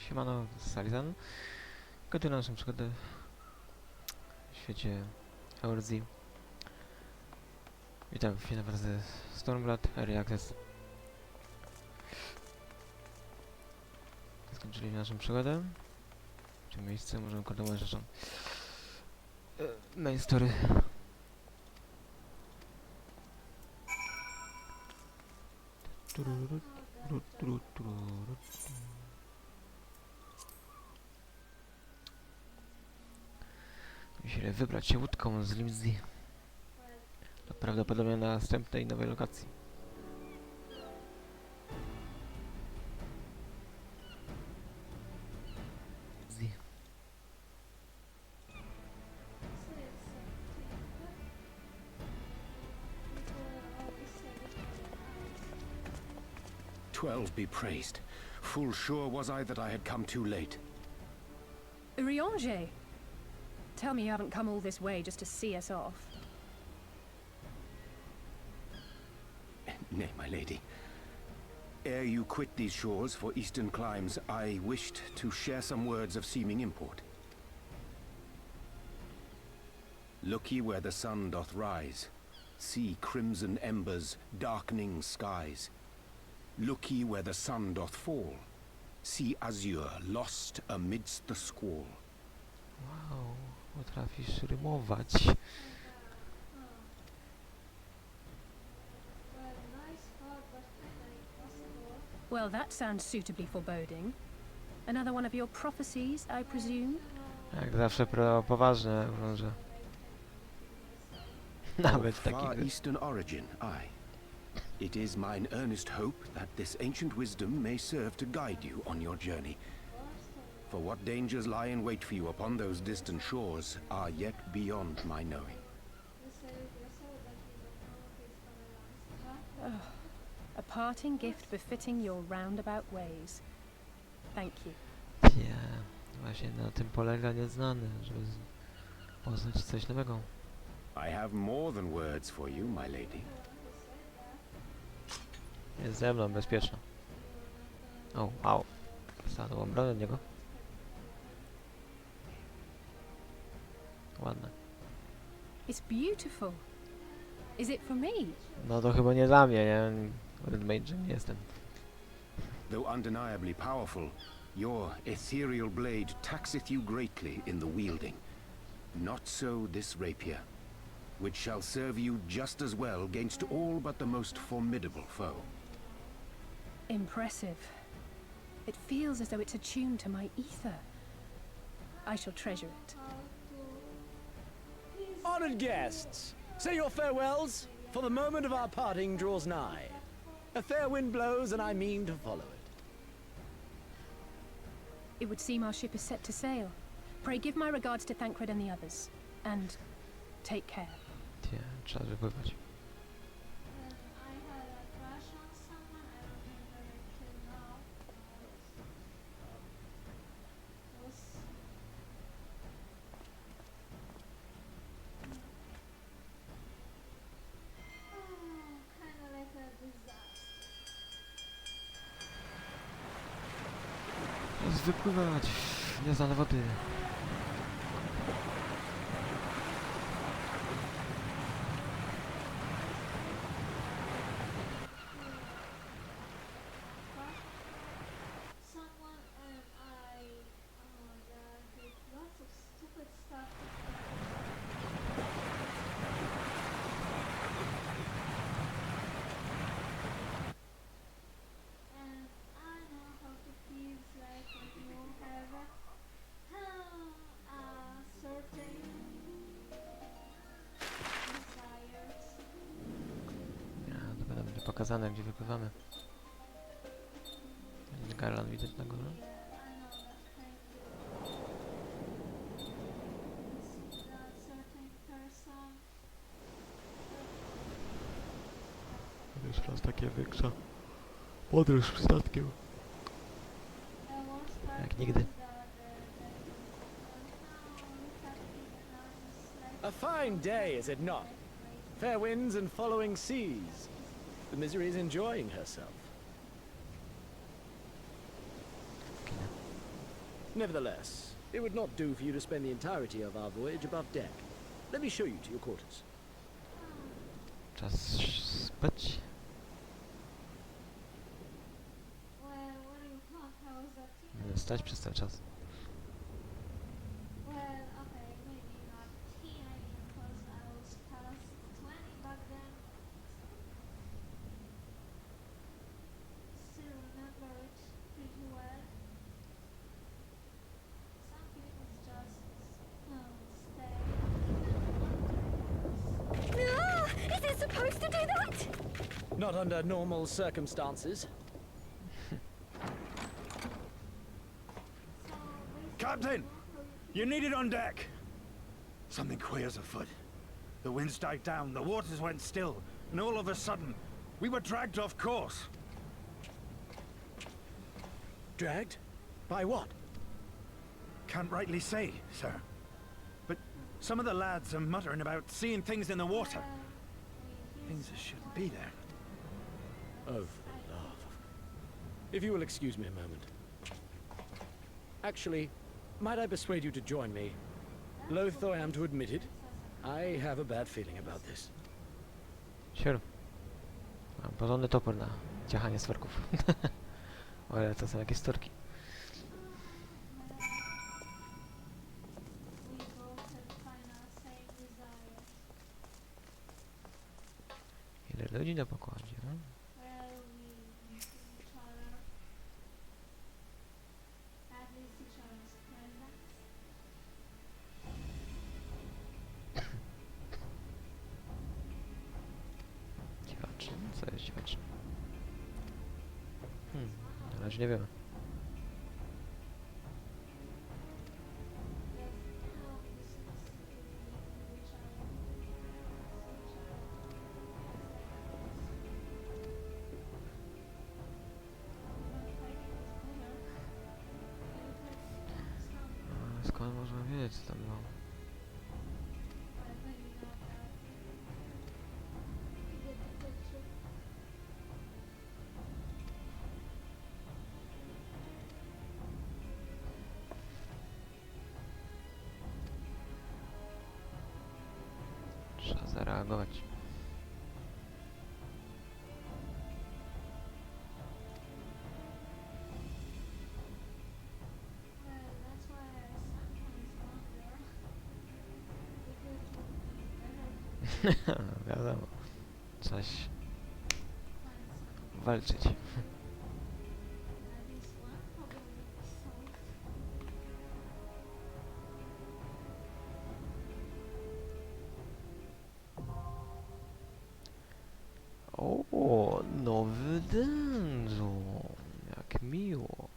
Siemano, Salim. Kontynuujemy naszą przygodę w świecie Eorzea. Witam w finalnej wersji StormBlood, Early Access. Skończyliśmy naszą przygodę. W tym miejscu możemy kontynuować naszą main story. Musimy wybrać się łódką z Limsey. To prawdopodobnie na następnej nowej lokacji. Twelve be praised. Full sure was I that I had come too late. Eorzea! Tell me you haven't come all this way just to see us off. Nay, my lady. Ere you quit these shores for eastern climes, I wished to share some words of seeming import. Look ye where the sun doth rise. See crimson embers, darkening skies. Look ye where the sun doth fall. See azure lost amidst the squall. Wow, potrafisz rymować. Well, that sounds suitably foreboding. Another one of your prophecies, I presume? Jak zawsze poważne, wrąże. Nawet Of far taki... eastern origin, aye. It is mine earnest hope that this ancient wisdom may serve to guide you on your journey. For what dangers lie in wait for you upon those distant shores are yet beyond my knowing. A parting gift befitting your roundabout ways. Thank you. Ja, właśnie na tym polega nieznany, żeby poznać coś nowego. I have more than words for you, my lady. Jest ze mną bezpieczna. O, wow. Stanął obronę od niego. Ładne. It's beautiful. Is it for me? No to chyba nie dla mnie, nie? Red Mage nie jestem. Though undeniably powerful, your ethereal blade taxeth you greatly in the wielding. Not so this rapier, which shall serve you just as well against all but the most formidable foe. Impressive. It feels as though it's attuned to my ether. I shall treasure it. Honored guests, say your farewells, for the moment of our parting draws nigh. A fair wind blows, and I mean to follow it. It would seem our ship is set to sail. Pray give my regards to Thancred and the others. And take care. Nie, trzeba wypływać. Wypływać w nieznane wody. Pokazane, gdzie wypływamy. Garland widać na górze. Jeszcze raz takie większa podróż statkiem. Jak nigdy. A fine day, is it not? Fair winds and following seas. The Misery is enjoying herself. Nevertheless, it would not do for you to spend the entirety of our voyage above deck. Let me show you to your quarters. Czas spać. Well, what do you want? How was that teen? Będę stać przez ten czas. Well, okay, maybe not teenager because I was past 20 back then. Still remember it pretty well. Some people just stay. No! Is it supposed to do that? Not under normal circumstances. So Captain! You need it on deck! Something queer's afoot. The winds died down, the waters went still, and all of a sudden, we were dragged off course. Dragged? By what? Can't rightly say, sir. But some of the lads are muttering about seeing things in the water. Things that shouldn't be there. Oh, for love. If you will excuse me a moment. Actually, might I persuade you to join me? Loath though I am to admit it, I have a bad feeling about this. Sure. Mam porządny topór na ciachanie swerków. Ale to są jakieś storki. we both have kinda same desire. Ile ludzi na pokładzie, no? Well, we miss each other. At least each other's presence. Dziwaczne, co jest dziwaczne? Na razie nie wiem. A skąd można wiedzieć, co tam było? Trzeba zareagować. Well, that's why I sometimes wonder if it would be better to Wiadomo. Coś find some, walczyć. at least one problem would be solved. O, nowy dungeon. Jak miło.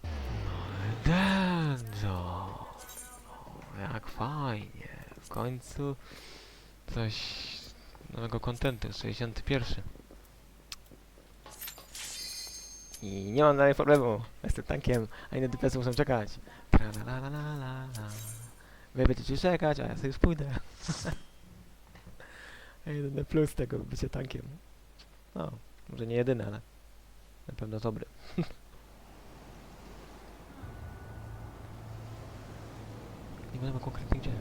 Nowy dungeon. O, jak fajnie. W końcu coś nowego kontentu. 61. I nie mam dalej problemu. Jestem tankiem, a inne DPS-y muszą czekać. Tra-la-la-la-la-la. Wy będziecie czekać, a ja sobie już pójdę. A jedyny plus tego bycia tankiem. No, może nie jedyny, ale na pewno dobry. Nie wiadomo konkretnie gdzie.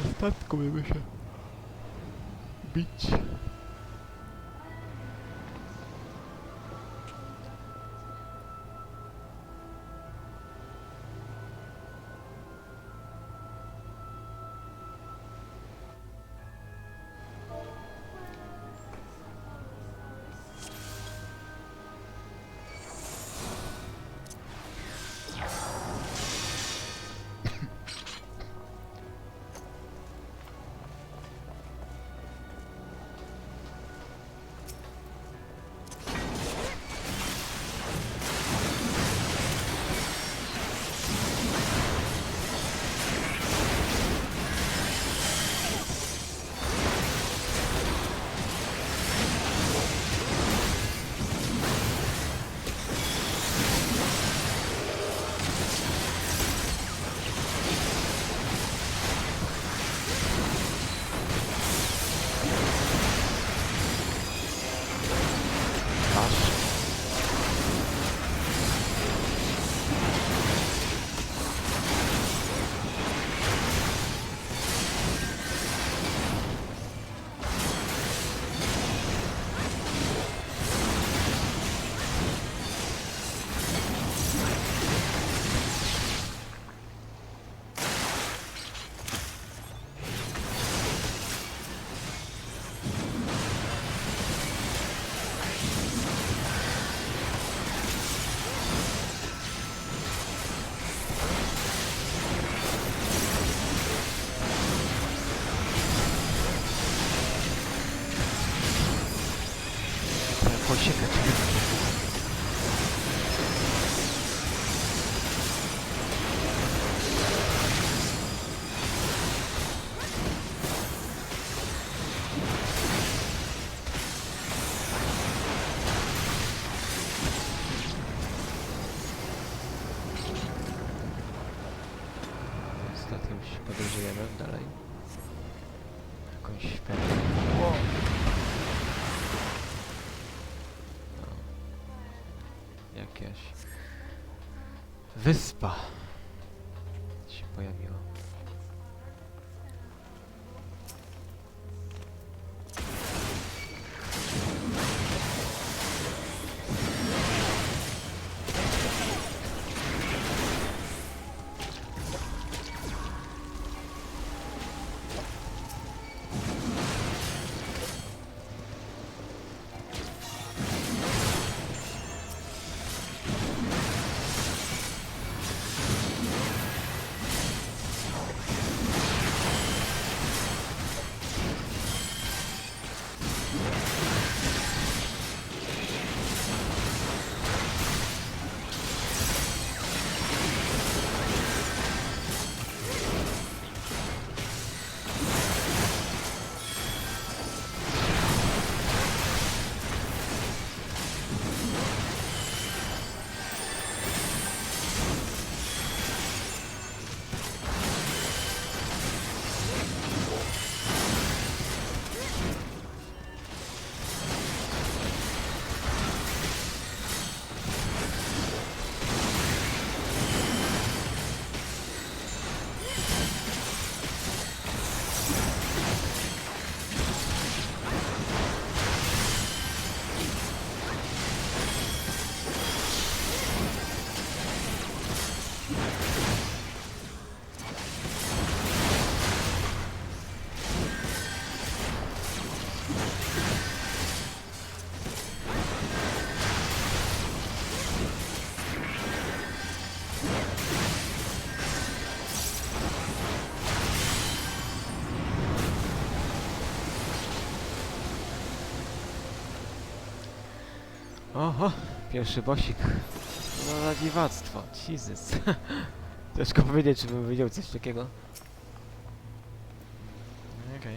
Na statku by się bić. uciekać. Statkiem się podróżujemy dalej. Jakąś pewną. Wow. Jakaś wyspa się pojawiła. Oho, pierwszy bosik. No za dziwactwo, Jesus. Ciężko powiedzieć, czy bym wiedział coś takiego. Okej.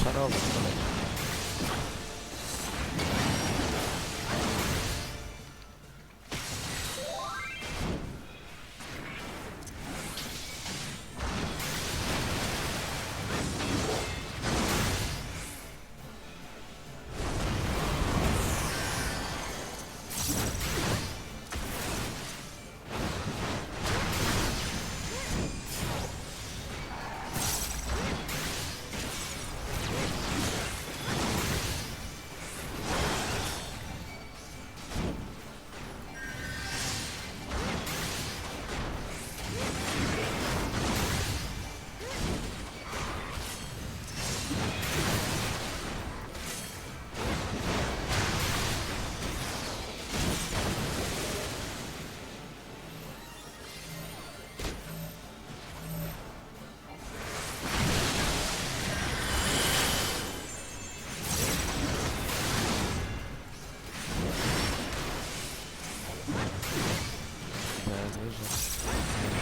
Szarowy koleś.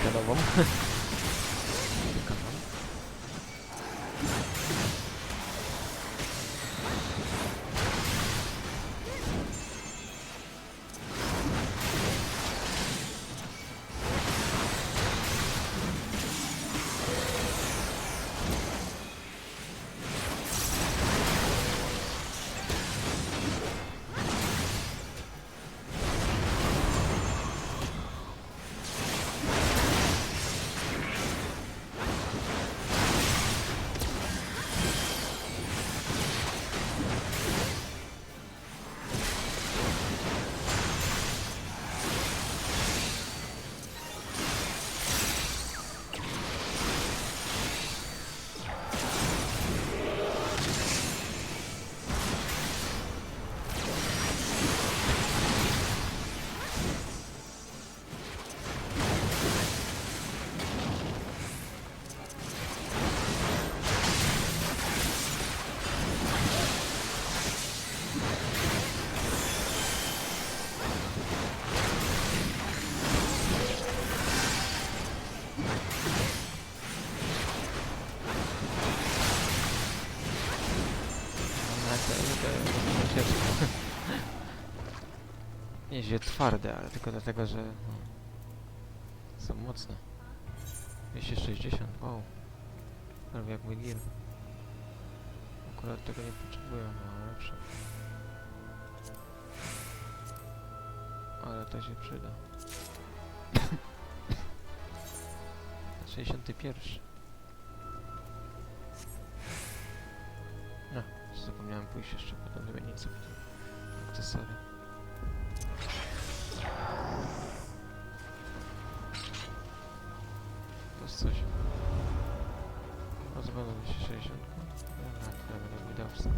Kanałom. Nieźle twarde, ale tylko dlatego, że są mocne. 260, wow. Prawie jak mój gear. Akurat tego nie potrzebuję, no lepsze. Ale to się przyda. 61. No, zapomniałem pójść jeszcze potem wymienić sobie akcesory. To jest coś. O, zobaczmy 260. Dobra, to będę mi dał wszystko.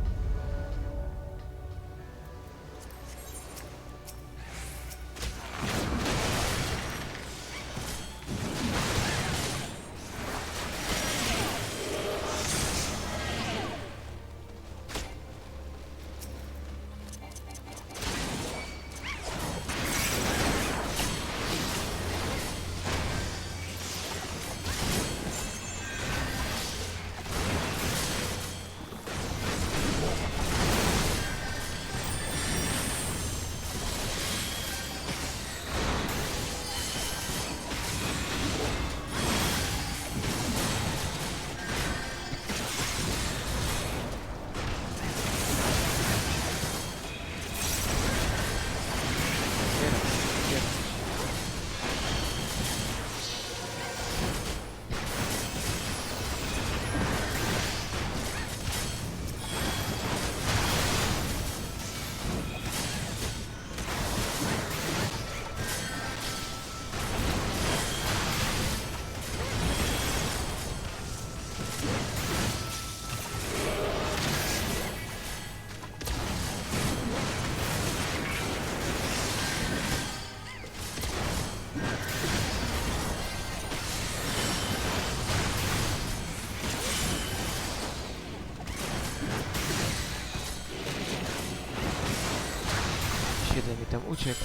Jeden mi tam uciekł.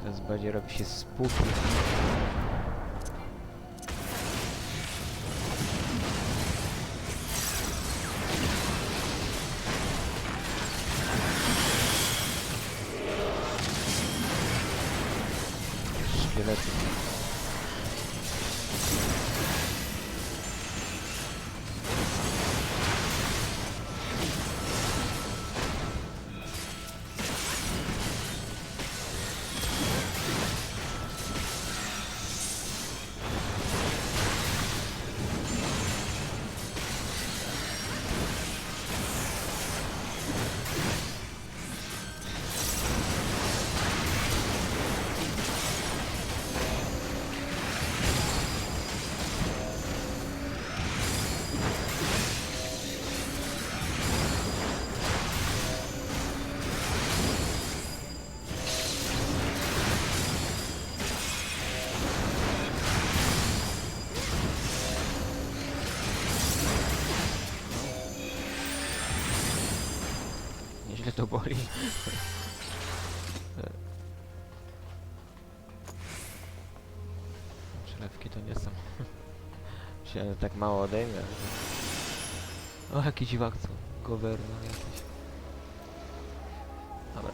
Teraz bardziej robi się spółki. Szkielety. Nieźle to boli. Przelewki to nie są. Myślałem, że tak mało odejmę. O, jaki dziwak co. Governor jakiś. Dobra.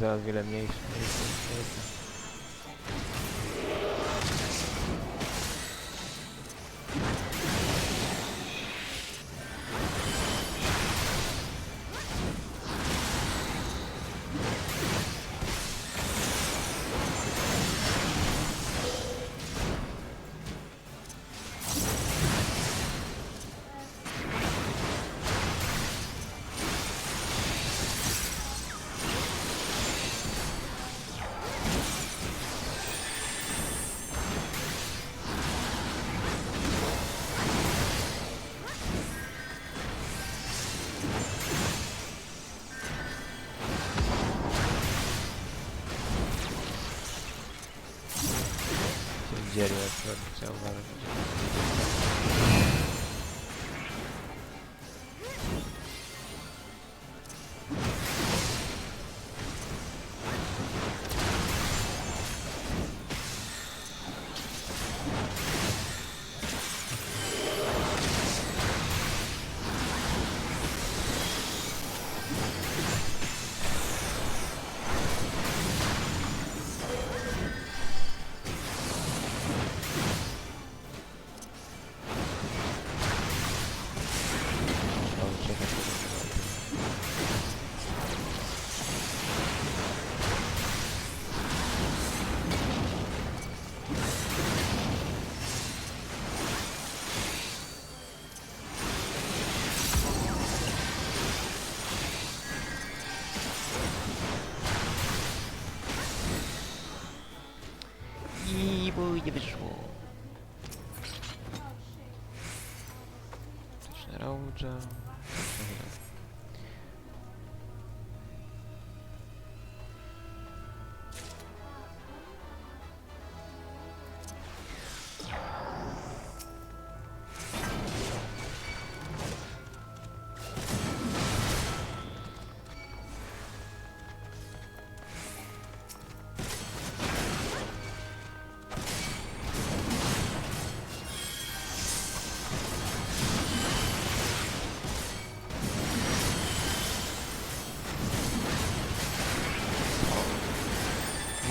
zaraz wiele mniejszy. Miejsce. Dzieli, jak trzeba uważać. Bój, nie wyszło. Raudża.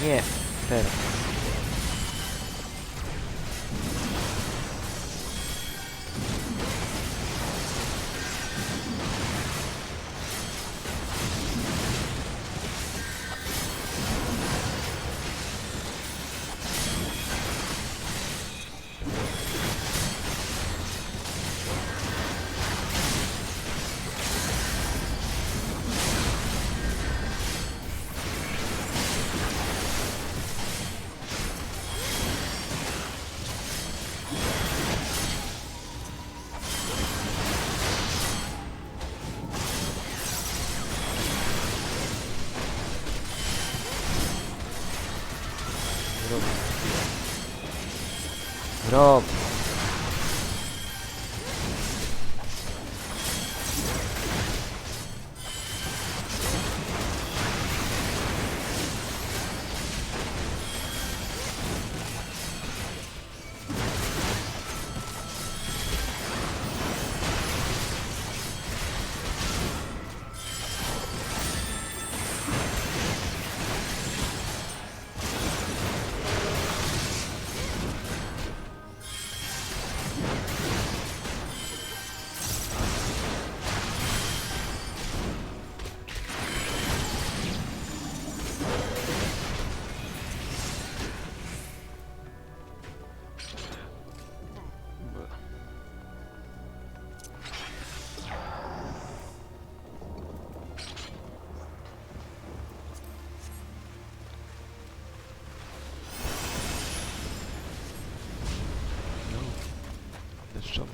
Nie, teraz. Rob. Deszczowo.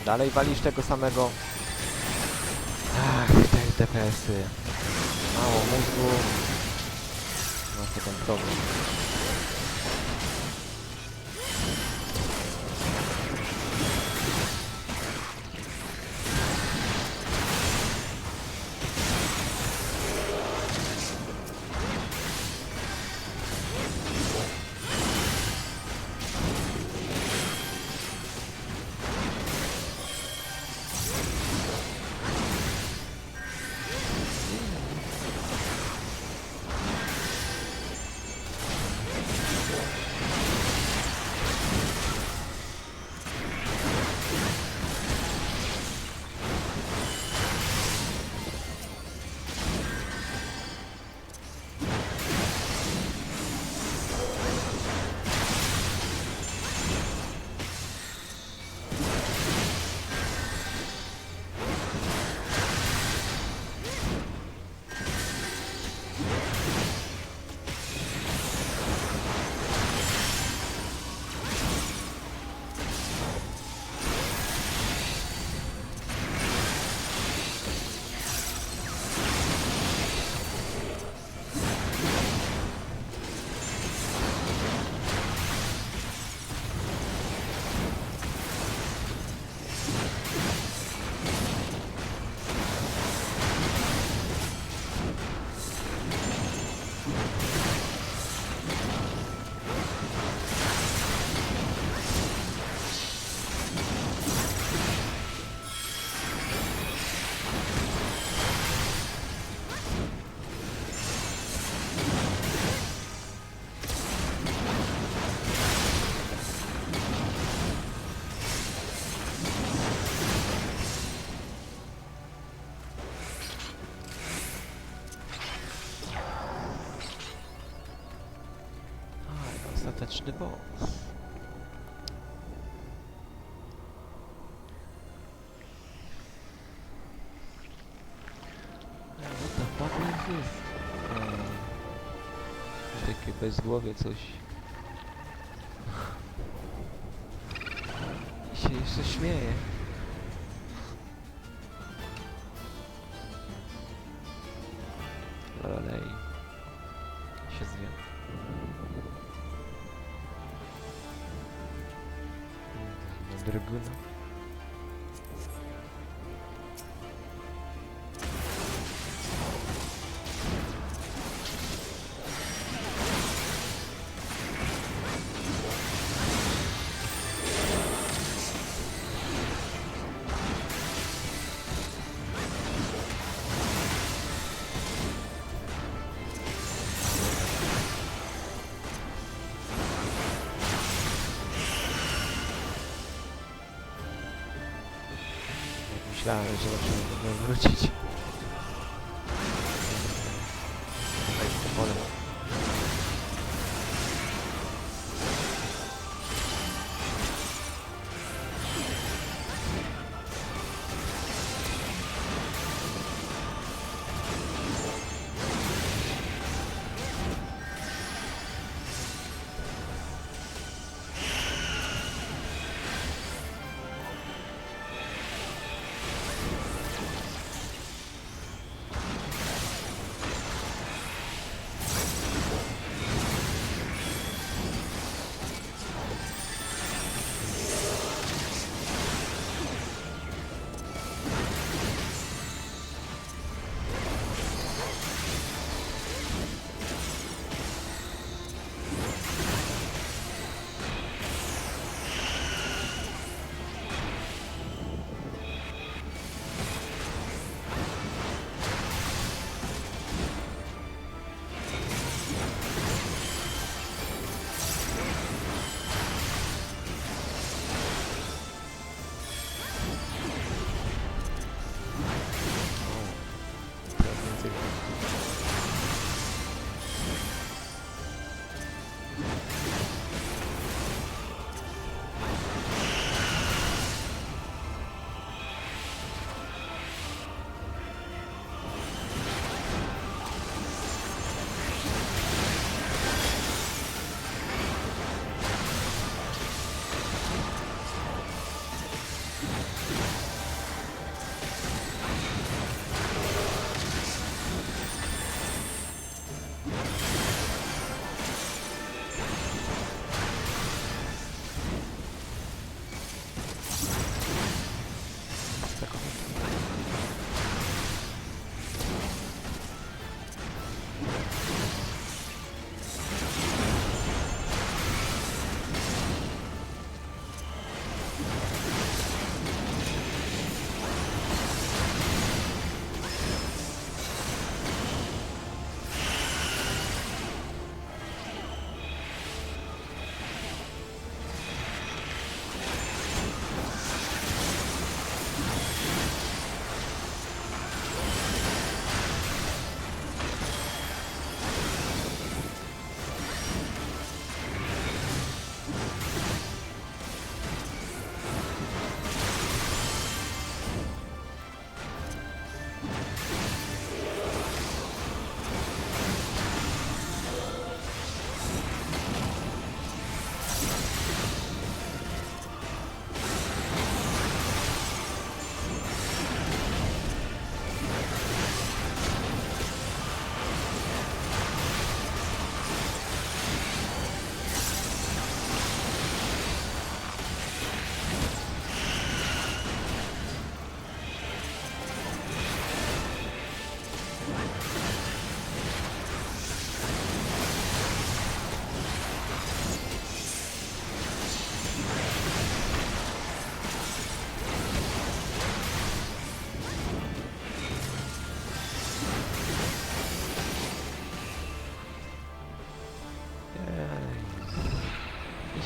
Dalej walisz tego samego. Ach, te DPS-y. Mało mózgu. Masz to ten problem. Ostateczny boss. What the fuck is this? Takie bezgłowie coś. I się jeszcze śmieje. Lolej. Się zwie. Draguna. Myślałem, że zobaczymy, wrócić. Tutaj z polem.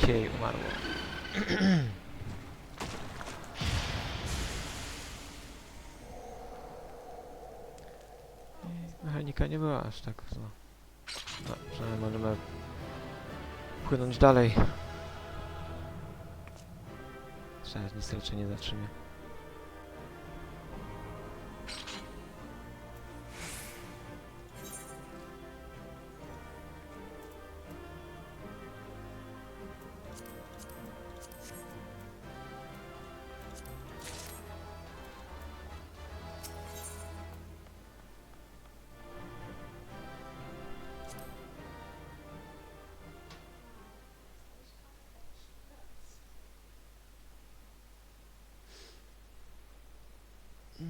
dzisiaj umarło. Mechanika nie była aż tak zła. No, przynajmniej możemy płynąć dalej. Trzeba nic raczej nie zatrzymie.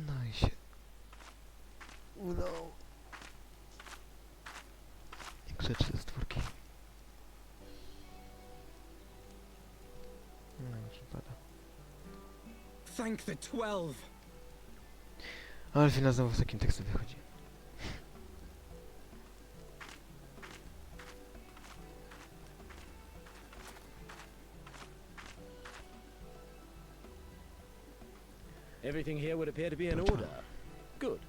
No i się udało. Jak rzeczy ze stwórki. No już pada. Thank the 12. Ale Alfina znowu w takim tekście wychodzi. Everything here would appear to be in order. Good.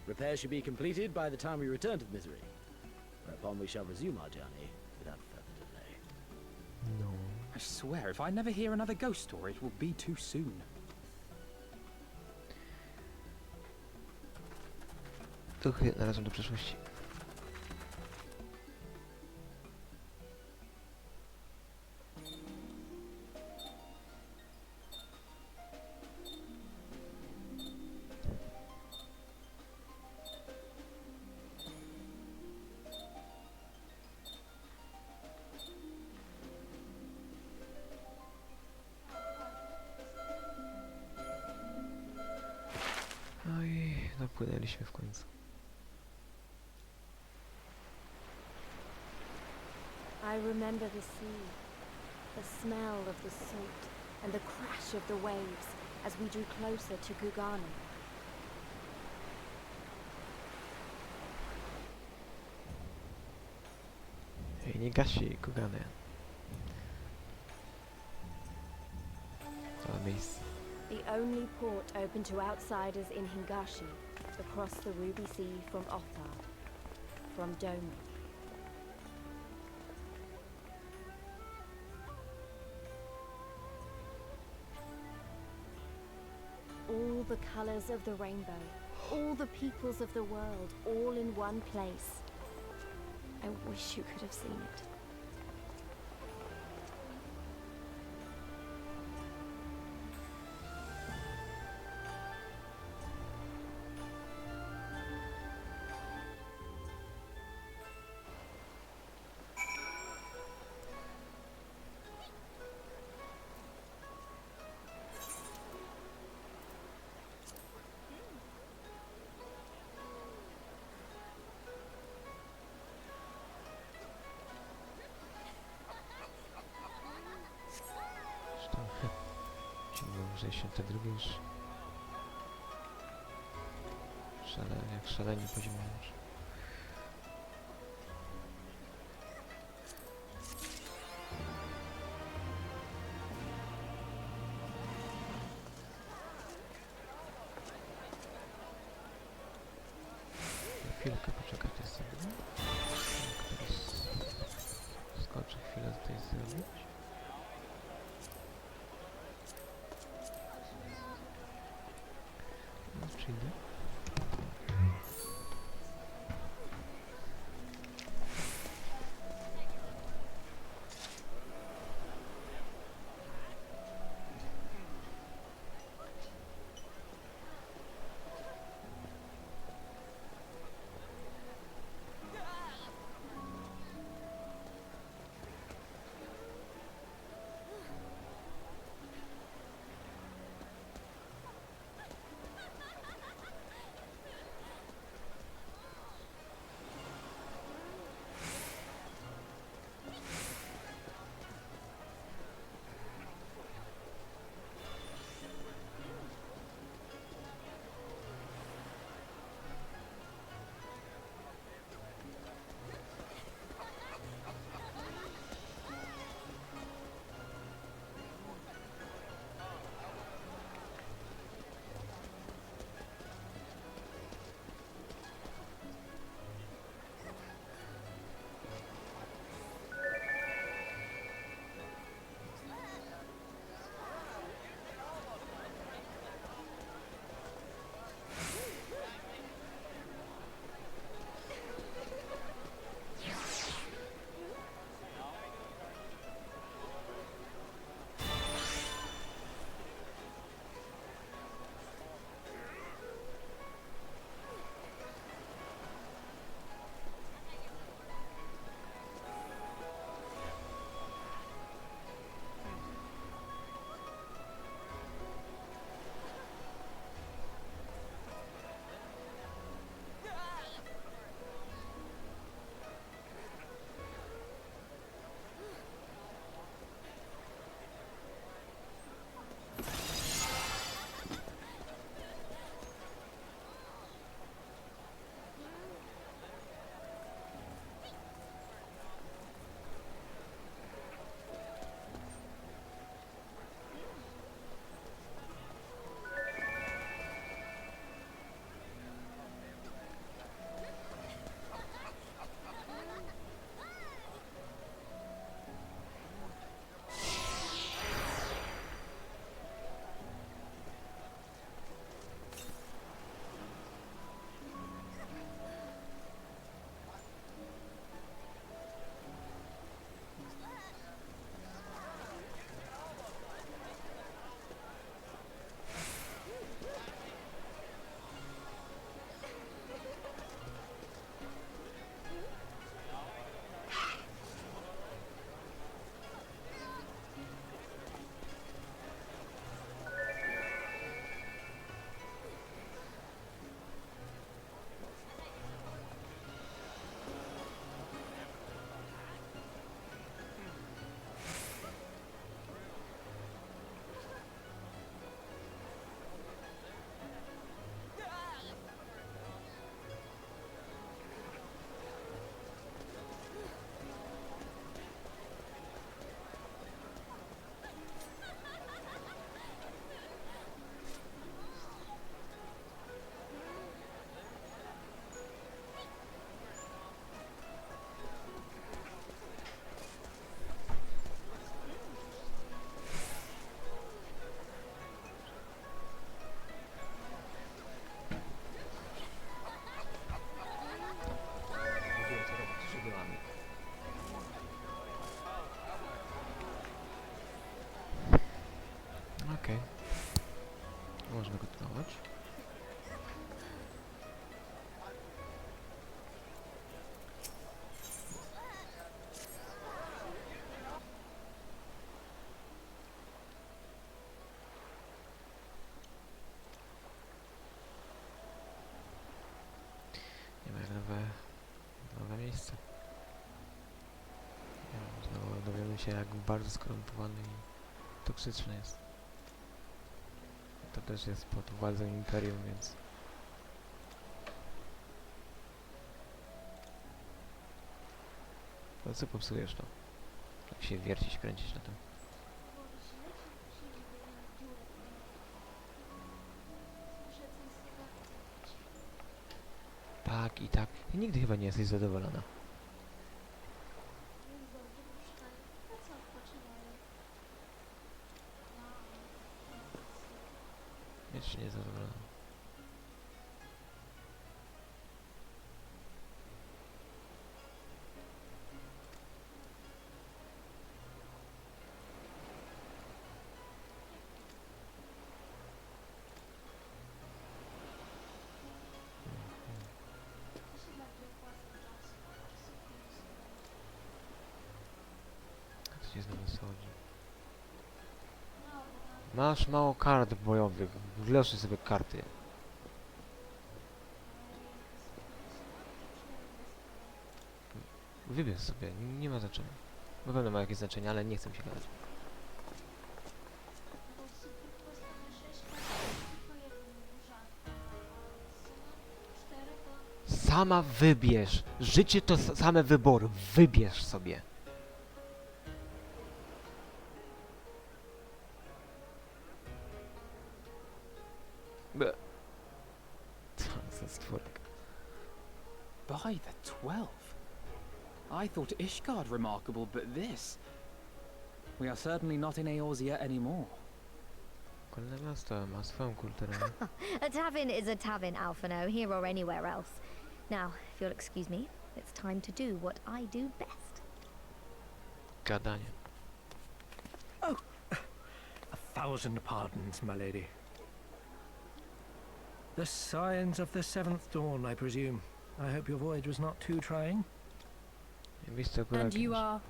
Repairs should be completed by the time we return to the misery, whereupon we shall resume our journey without further delay. No. I swear, if I never hear another ghost story, it will be too soon. To chyba znalazłem do przeszłości. No i dopłynęliśmy w końcu. I remember the sea, the smell of the salt, and the crash of the waves as we drew closer to Gugani. Ej, nie gasi Kugany. To miejsce. The only port open to outsiders in Hingashi, across the Ruby Sea from Othar, from Doma. All the colors of the rainbow, all the peoples of the world, all in one place. I wish you could have seen it. Zresztą 62 już. Jak szalenie poziom już. Chwilkę poczekać jest sobie. Skoczę chwilę tutaj zrobić. Teraz przyjdę. nowe miejsce. Nie wiem, znowu dowiemy się, jak bardzo skorumpowany i toksyczny jest. To też jest pod władzą Imperium, więc... To co popsujesz to? Tak się wiercić, kręcić na tym. Tak i tak. I nigdy chyba nie jesteś zadowolona. Wiecznie niezadowolona. Co się znowu schodzi? Masz mało kart bojowych. Wloszy sobie karty. Wybierz sobie, nie ma znaczenia. Na pewno ma jakieś znaczenie, ale nie chcę się gadać. Sama wybierz. Życie to same wybory. Wybierz sobie. Co za stworek. By the 12. I thought Ishgard remarkable, but this... We are certainly not in Eorzea anymore. Kolejne miasto ma swoją kulturę. A tavern is a tavern, Alphino, here or anywhere else. Now, if you'll excuse me, it's time to do what I do best. Gadanie. Oh, 1,000 pardons, my lady. The signs of the 7th dawn, I presume. I hope your voyage was not too trying. Miejsce akurat And you jakieś. are...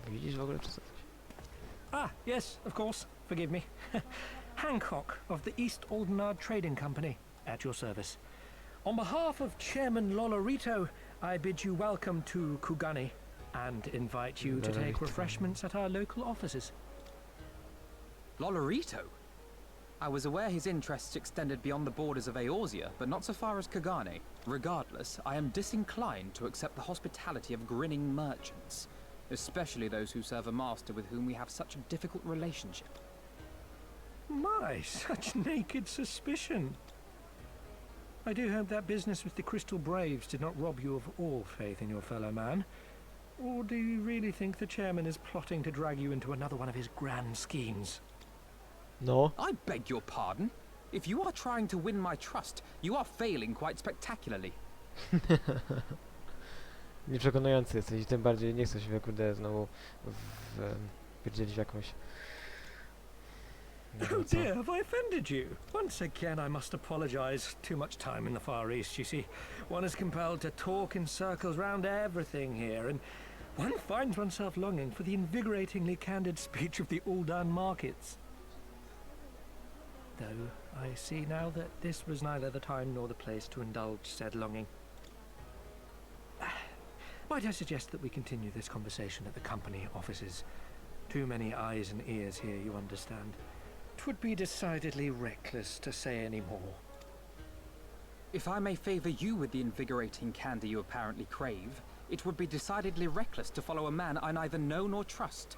Widzisz w ogóle czy coś? Ah, yes, of course. Forgive me. Hancock of the East Aldenard Trading Company, at your service. On behalf of Chairman Lolorito, I bid you welcome to Kugani and invite you to take refreshments at our local offices. Lolorito? I was aware his interests extended beyond the borders of Eorzea, but not so far as Kagane. Regardless, I am disinclined to accept the hospitality of grinning merchants, especially those who serve a master with whom we have such a difficult relationship. My, such naked suspicion. I do hope that business with the Crystal Braves did not rob you of all faith in your fellow man. Or do you really think the chairman is plotting to drag you into another one of his grand schemes? No. I beg your pardon? If you are trying to win my trust, you are failing quite spectacularly. Nieprzekonujący jesteś i tym bardziej nie chcę się kurde znowu wpierdzielić w jakąś... Nie Oh wiem co. dear, have I offended you? Once again I must apologize. Too much time in the Far East, you see. One is compelled to talk in circles round everything here, and one finds oneself longing for the invigoratingly candid speech of the Uldan markets. Though I see now that this was neither the time nor the place to indulge said longing. Might I suggest that we continue this conversation at the company offices? Too many eyes and ears here, you understand. 'Twould be decidedly reckless to say any more. If I may favor you with the invigorating candy you apparently crave, it would be decidedly reckless to follow a man I neither know nor trust.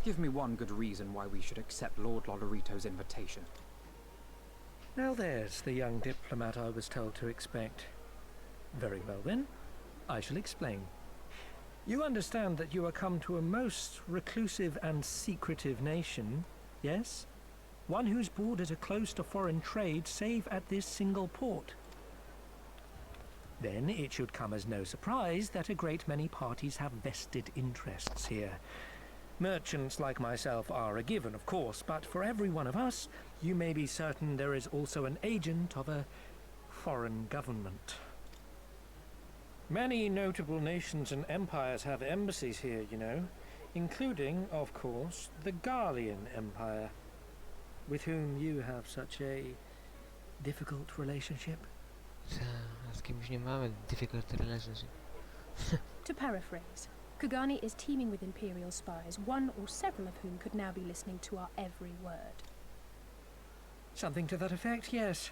Give me one good reason why we should accept Lord Lolorito's invitation. Now there's the young diplomat I was told to expect. Very well then, I shall explain. You understand that you are come to a most reclusive and secretive nation, yes? One whose borders are closed to foreign trade save at this single port. Then it should come as no surprise that a great many parties have vested interests here. Merchants like myself are a given, of course, but for every one of us, you may be certain there is also an agent of a foreign government. Many notable nations and empires have embassies here, you know, including, of course, the Garlean Empire, with whom you have such a difficult relationship. Z kimś nie mamy difficult relationship. To paraphrase, Kagani is teeming with Imperial spies, one or several of whom could now be listening to our every word. Something to that effect, yes.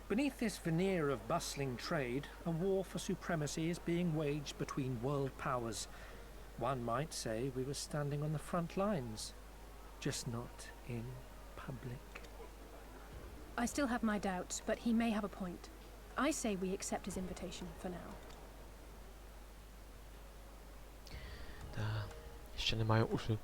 Beneath this veneer of bustling trade, a war for supremacy is being waged between world powers. One might say we were standing on the front lines, just not in public. I still have my doubts, but he may have a point. I say we accept his invitation for now. Ta, ściany mają uszy.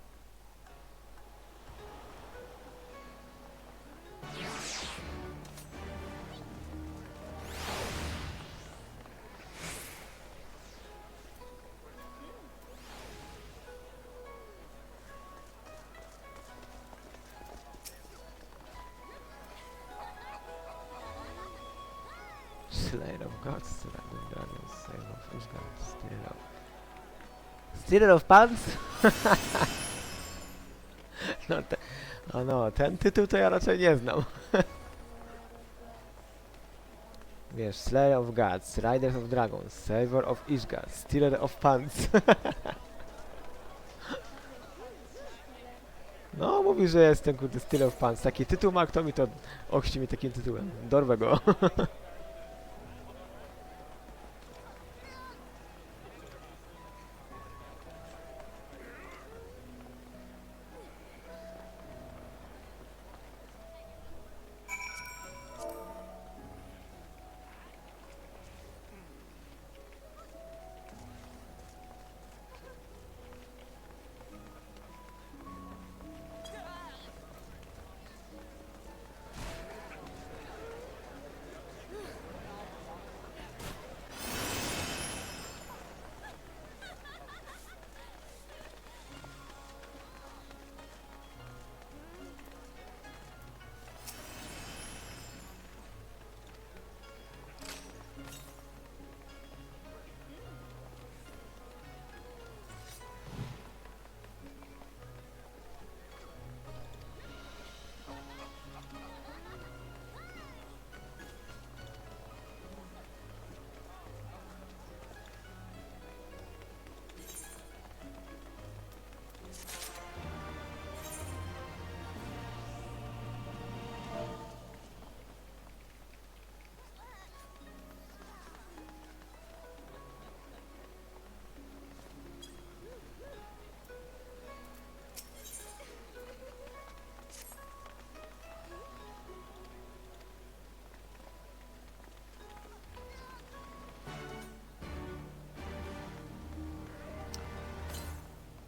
Slayer of Gods, Random Dragons, Save of Ishgard, Stealer of Pants? No, ten tytuł to ja raczej nie znam. Wiesz, Slayer of Gods, Riders of Dragons, Savior of Ishgard, Stealer of Pants. No, mówi, że jestem kurde Stealer of Pants. Taki tytuł ma, kto mi to ochrzci mi takim tytułem. Dorwę go.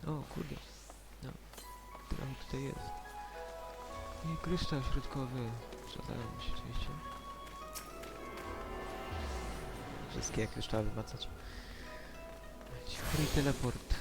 O kurde, no, trochę tutaj jest. I kryształ środkowy, trzeba zająć oczywiście. Wszystkie kryształy wymacać. Free teleport.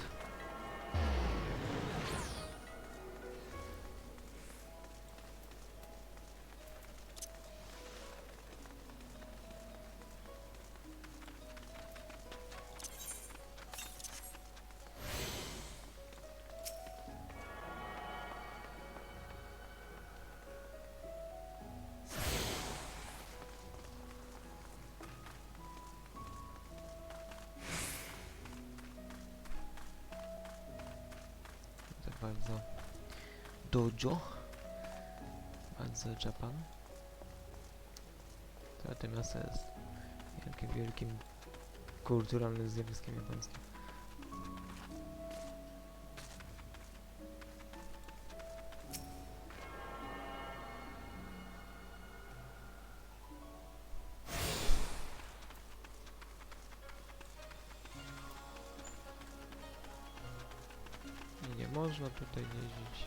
Bardzo dojo, bardzo Japan. To miasto jest wielkim kulturalnym zjawiskiem japońskim. Nie można tutaj jeździć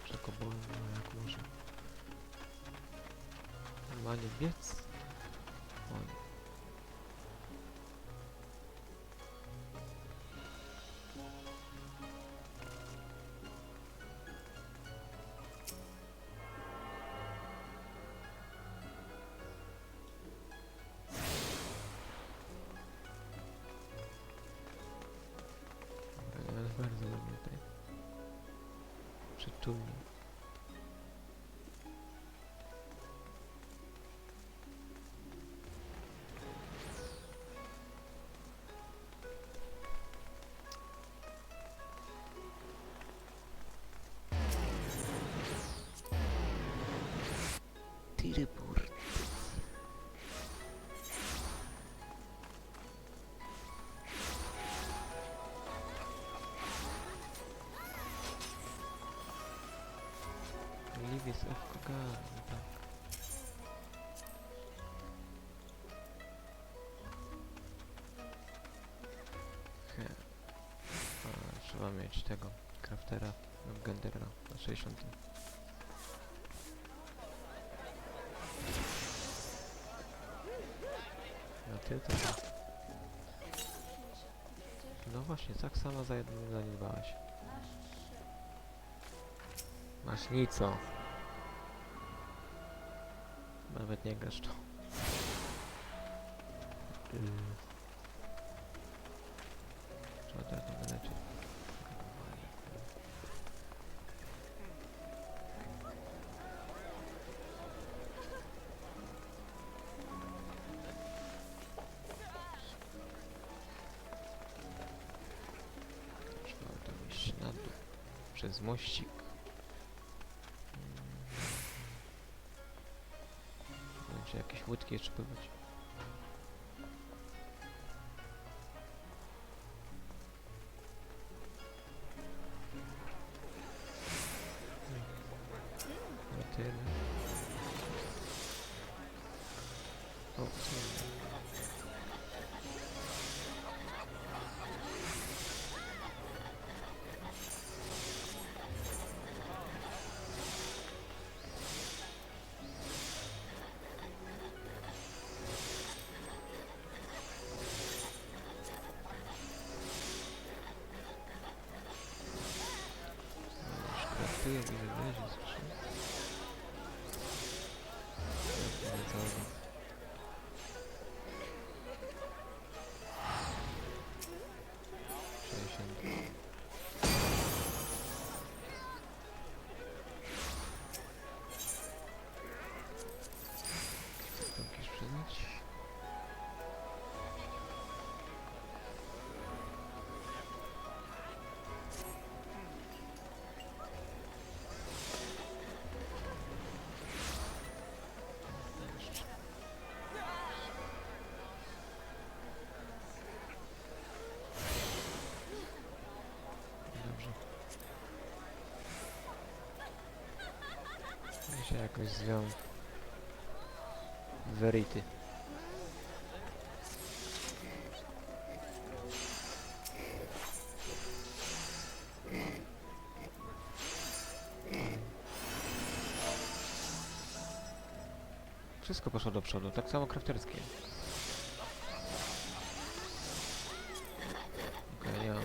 przekopowym, jak może normalnie biec. O nie. Bardzo lubię tutaj przytulnie. mieć tego craftera, gendera na 60. A ty to... No właśnie, tak samo zaniedbałaś. Masz nico. Nawet nie grasz to. Trzeba teraz to wyleczyć. Trzeba to iść na dół. Przez mościk. Czy jakieś łódki jeszcze pływać? No tyle. O, co? Ile leży skrzyn? Co tam jakieś przydać? Się jakoś zwiął. Verity. Wszystko poszło do przodu, tak samo crafterskie. Okej, nie mam.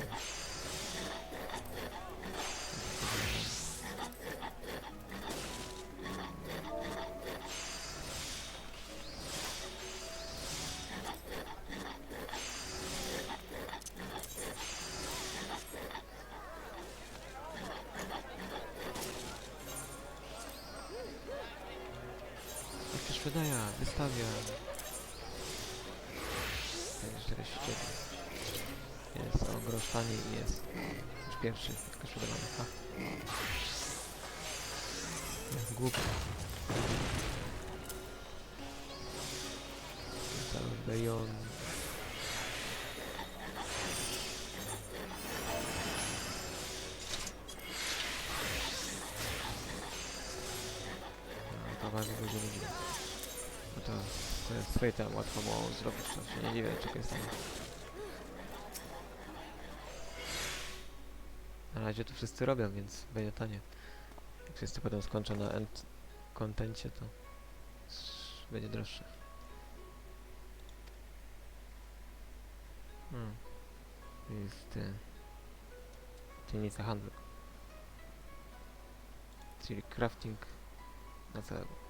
Sprzedaja, wystawia. 49. Jest o grosz taniej i jest już pierwszy, tylko sprzedawany. Ha. Głupio. Cały bejon. No, to bardzo dużo ludzi. No to jest fejtem łatwo było zrobić, to się nie dziwię, czego jest tam. Na razie to wszyscy robią, więc będzie tanie. Jak wszyscy potem skończą na end contencie, to będzie droższe. Jest dzielnica handlu. Czyli crafting na całego.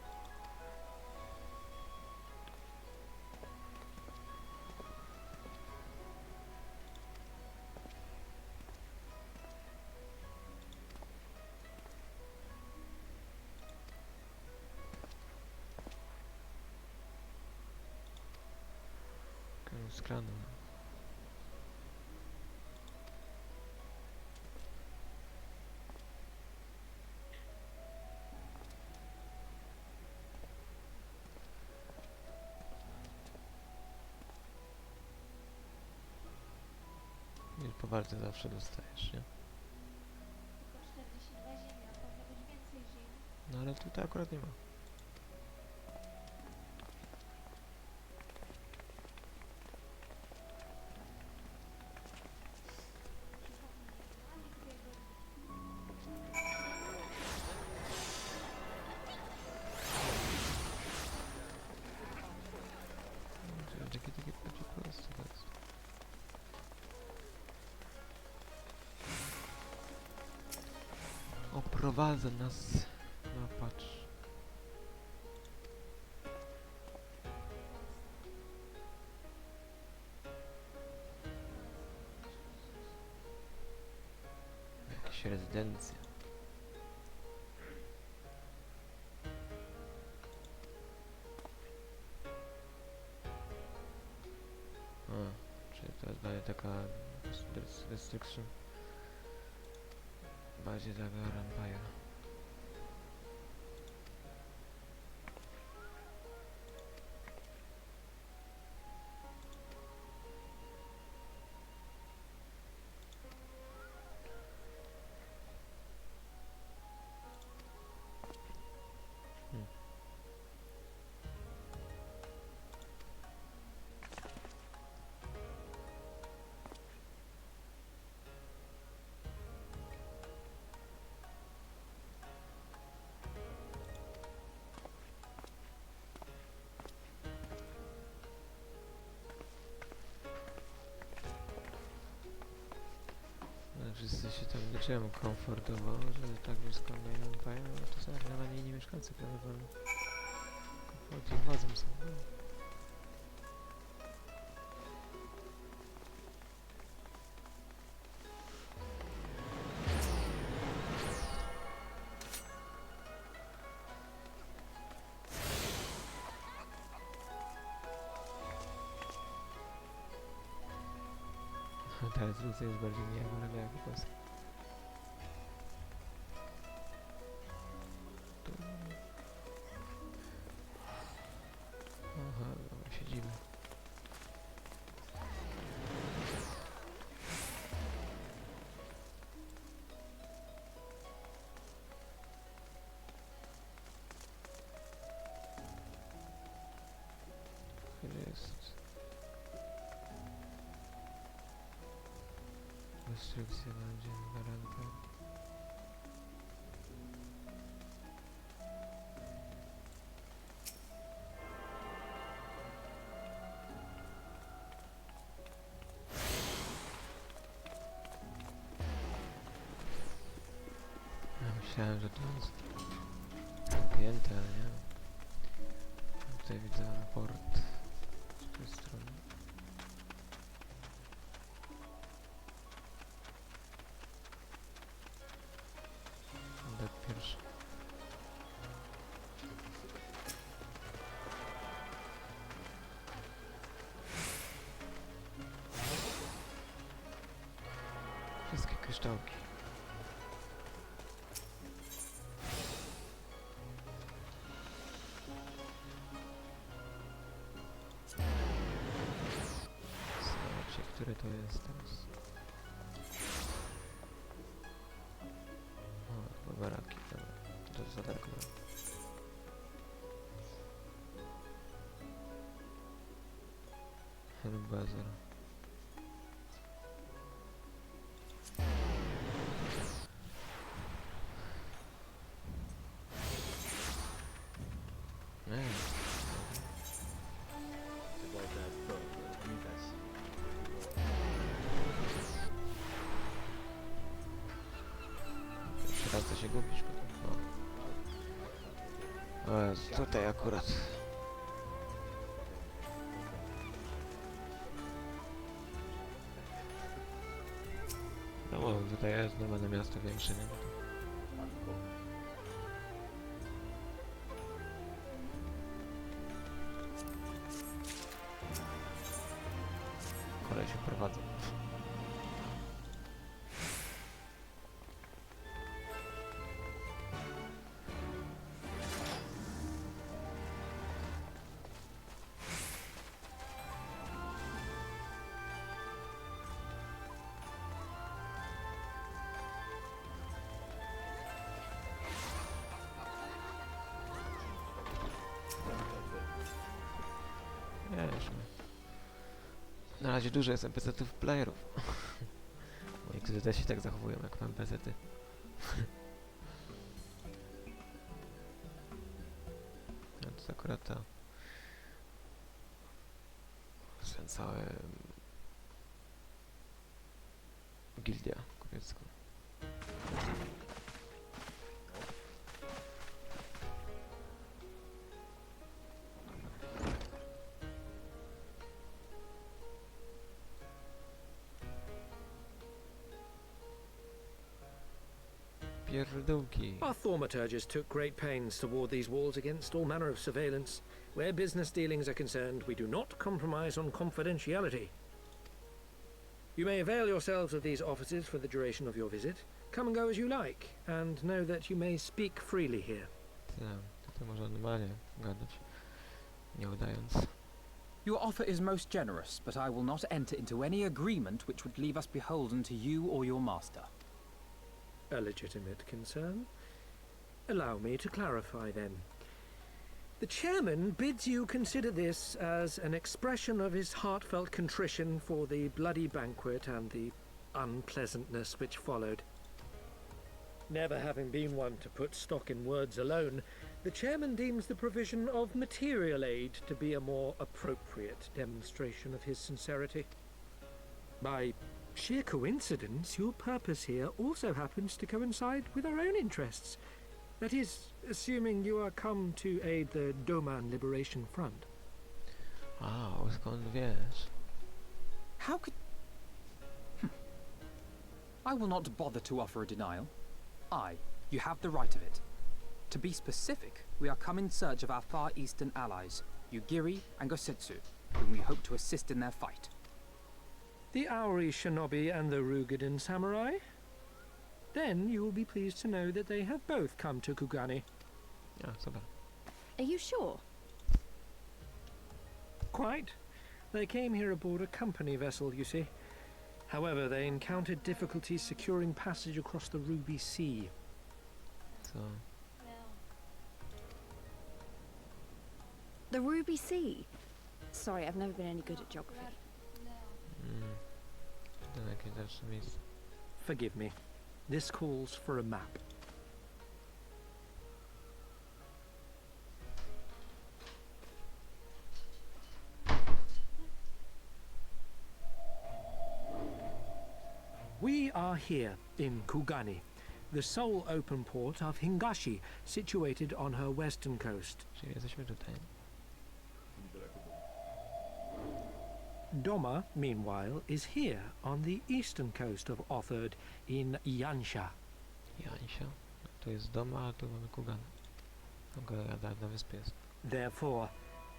Z kranu. I po walce zawsze dostajesz, nie? Tylko 42 ziemi, a powinno być więcej ziemi. No ale tutaj akurat nie ma. Przypomnij, Zaprowadza nas. No patrz. Jakaś rezydencja. Czyli to jest bardziej taka restriction. Bardziej taka rampire. Wszyscy się tam nie czują komfortowo, że tak blisko mają, no to są nawet inni mieszkańcy prawdopodobnie. Komforcie władzą są. Ta rezolucja jest bardziej niejakowa jak po prostu. Aha, dobra, siedzimy. Jest. Restrykcja na dzień gwarancja. Ja myślałem, że to jest zamknięte, ale nie. Tutaj widzę port z tej strony. Pierwszy. Wszystkie kryształki. Zobaczcie, które to jest teraz. Baraki, dobra. To jest za daleko. Bazar. Teraz to się gubisz potem. O Jezu, tutaj akurat. No tutaj jest normalne miasto większe, nie? Kolej się prowadzą. Na razie dużo jest NPC-ów playerów. Moi którzy się tak zachowują jak NPC-ty. No to jest akurat ta... ten cały... gildia kupiecka. Pierdółki. Our thaumaturges took great pains to ward these walls against all manner of surveillance. Where business dealings are concerned, we do not compromise on confidentiality. You may avail yourselves of these offices for the duration of your visit. Come and go as you like, and know that you may speak freely here. Tutaj można normalnie gadać, nie udając. Your offer is most generous, but I will not enter into any agreement which would leave us beholden to you or your master. A legitimate concern. Allow me to clarify then. The chairman bids you consider this as an expression of his heartfelt contrition for the bloody banquet and the unpleasantness which followed. Never having been one to put stock in words alone, the chairman deems the provision of material aid to be a more appropriate demonstration of his sincerity. By sheer coincidence, your purpose here also happens to coincide with our own interests. That is, assuming you are come to aid the Doman Liberation Front. A, skąd wiesz? How could... I will not bother to offer a denial. You have the right of it. To be specific, we are come in search of our Far Eastern allies, Yugiri and Gosetsu, whom we hope to assist in their fight. The Aori Shinobi and the Rugadan Samurai? Then you will be pleased to know that they have both come to Kugani. A, super. Are you sure? Quite. They came here aboard a company vessel, you see. However, they encountered difficulties securing passage across the Ruby Sea. Co? The Ruby Sea? Sorry, I've never been any good at geography. To jakieś dalsze miejsce. Forgive me. This calls for a map. We are here in Kugani, the sole open port of Hingashi, situated on her western coast. Czyli jesteśmy tutaj. Doma, meanwhile, is here on the eastern coast of Otherd in Yansha. Jancia. Tu jest dom, a tu mamy Kugan. Na wyspie jest. Therefore,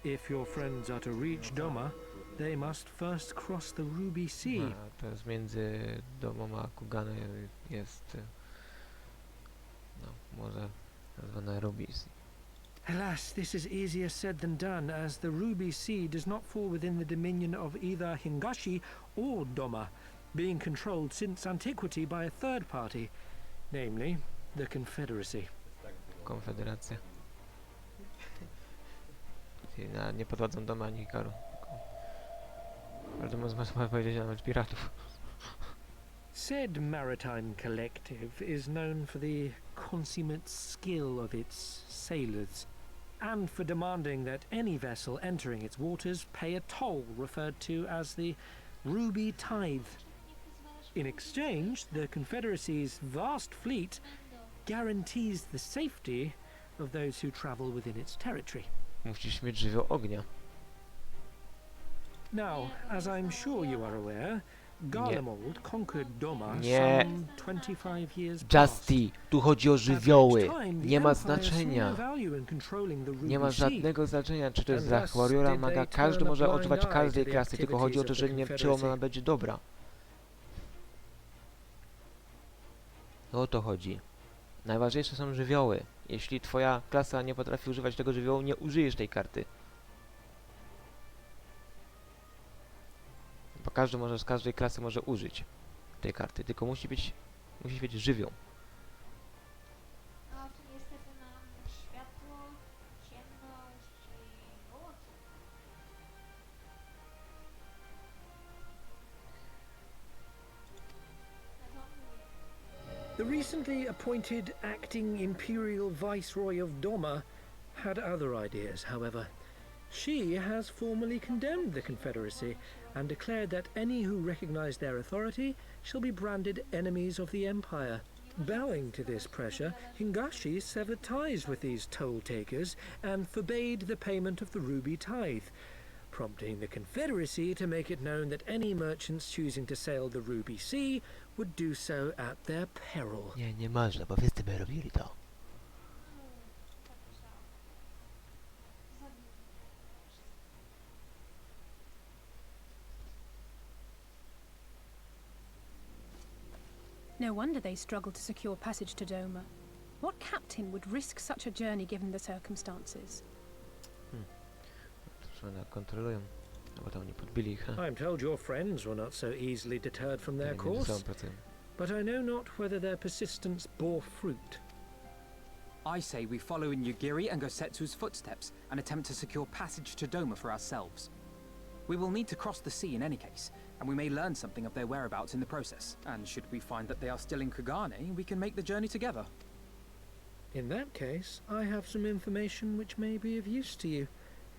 if your friends are to reach Doma, they must first cross the Ruby Sea. A, to jest między domem a Kuganem jest morze nazwane Ruby Sea. Alas, this is easier said than done, as the Ruby Sea does not fall within the dominion of either Hingashi or Doma, being controlled since antiquity by a third party, namely the Confederacy. Konfederacja. Czyli nie podchodzą Doma ani Hikaru. Ale można powiedzieć nawet piratów. Said maritime collective is known for the consummate skill of its sailors, and for demanding that any vessel entering its waters pay a toll referred to as the Ruby Tithe. In exchange, the Confederacy's vast fleet guarantees the safety of those who travel within its territory. Musisz mieć żywioł ognia. Now, as I'm sure you are aware, Garlemald conquered Doma Nie. some 25 years past. Justy, tu chodzi o żywioły. At which time the Nie ma Empire saw znaczenia. no value in controlling the Ruby Nie ma Sea. żadnego znaczenia, czy to jest And za thus warriora, did maga. they Każdy turn a może blind używać eye każdej to the klasy, tylko chodzi o to, że activities nie of the czy ona Confederacy. będzie dobra. O to chodzi. Najważniejsze są żywioły. Jeśli twoja klasa nie potrafi używać tego żywiołu, nie użyjesz tej karty. Bo każdy może z każdej klasy może użyć tej karty, tylko musi być żywioł. A tu niestety mam światło, ciemność i głód. The recently appointed acting Imperial Viceroy of Doma had other ideas, however. She has formally condemned the Confederacy and declared that any who recognize their authority shall be branded enemies of the Empire. Bowing to this pressure, Hingashi severed ties with these toll takers and forbade the payment of the Ruby Tithe, prompting the Confederacy to make it known that any merchants choosing to sail the Ruby Sea would do so at their peril. Nie, nie można, bo wszyscy by robili to. Tak myślałam. Zabił mnie. No wonder they struggled to secure passage to Doma. What captain would risk such a journey given the circumstances? To one kontrolują. No bo tam nie podbili ich, ha? I'm told your friends were not so easily deterred from their Nie, nie ze course, sobą pracują. but I know not whether their persistence bore fruit. I say we follow in Yugiri and Gosetsu's footsteps and attempt to secure passage to Doma for ourselves. We will need to cross the sea in any case, and we may learn something of their whereabouts in the process. And should we find that they are still in Kugane, we can make the journey together. In that case, I have some information which may be of use to you.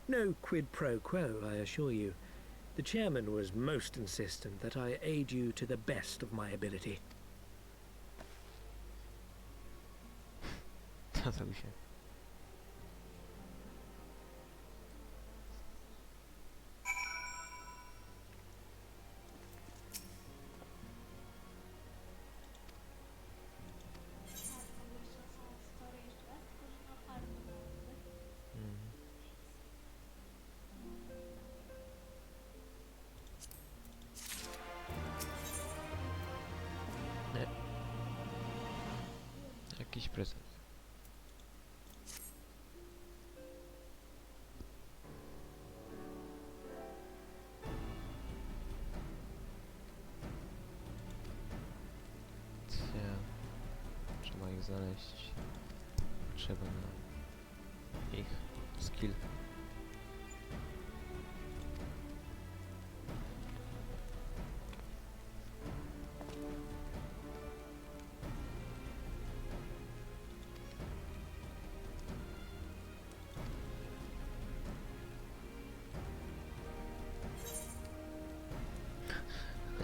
No quid pro quo, I assure you. The chairman was most insistent that I aid you to the best of my ability. Co zrobi się? Nie. Jakiś prezent. Trzeba ich znaleźć. Trzeba na ich skill.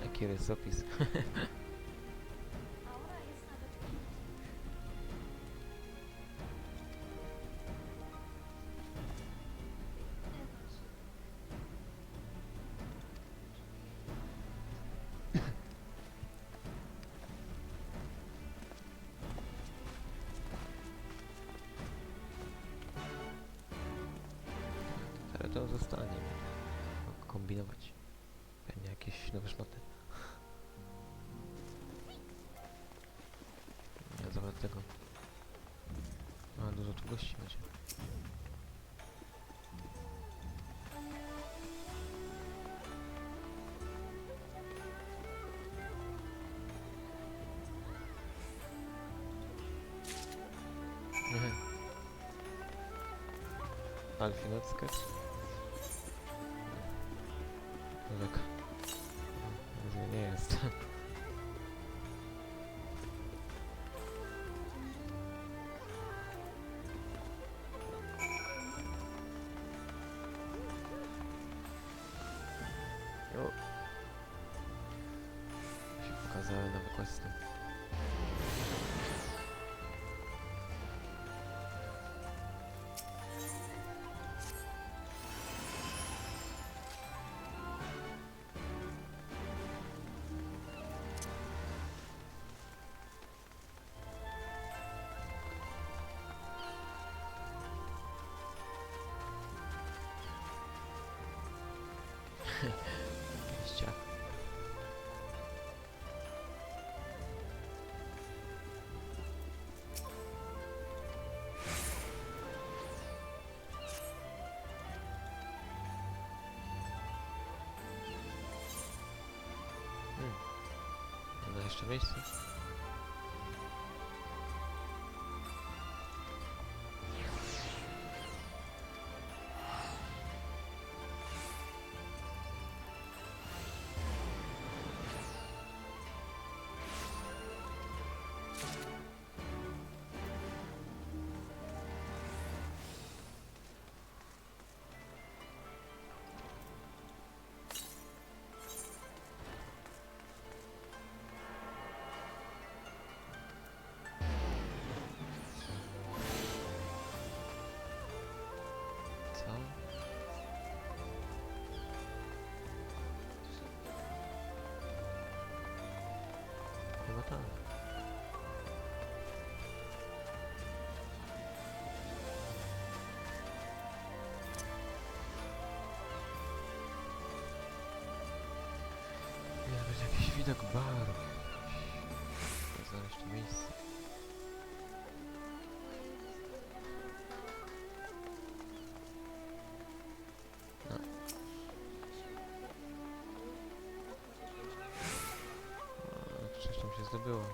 Jaki rysopis. Aura jest nawet inna. Ale to zostanie. Mogę kombinować. Pewnie jakieś nowe szmaty. Nie, zobacz tego. A, dużo tu gości macie. Alfinocka? Daleko. Nie jest. O. Się pokazały nowe questy. Liścia. Na jeszcze miejsce. widok baru. Muszę znaleźć to miejsce. No. Coś tam się zdobyło.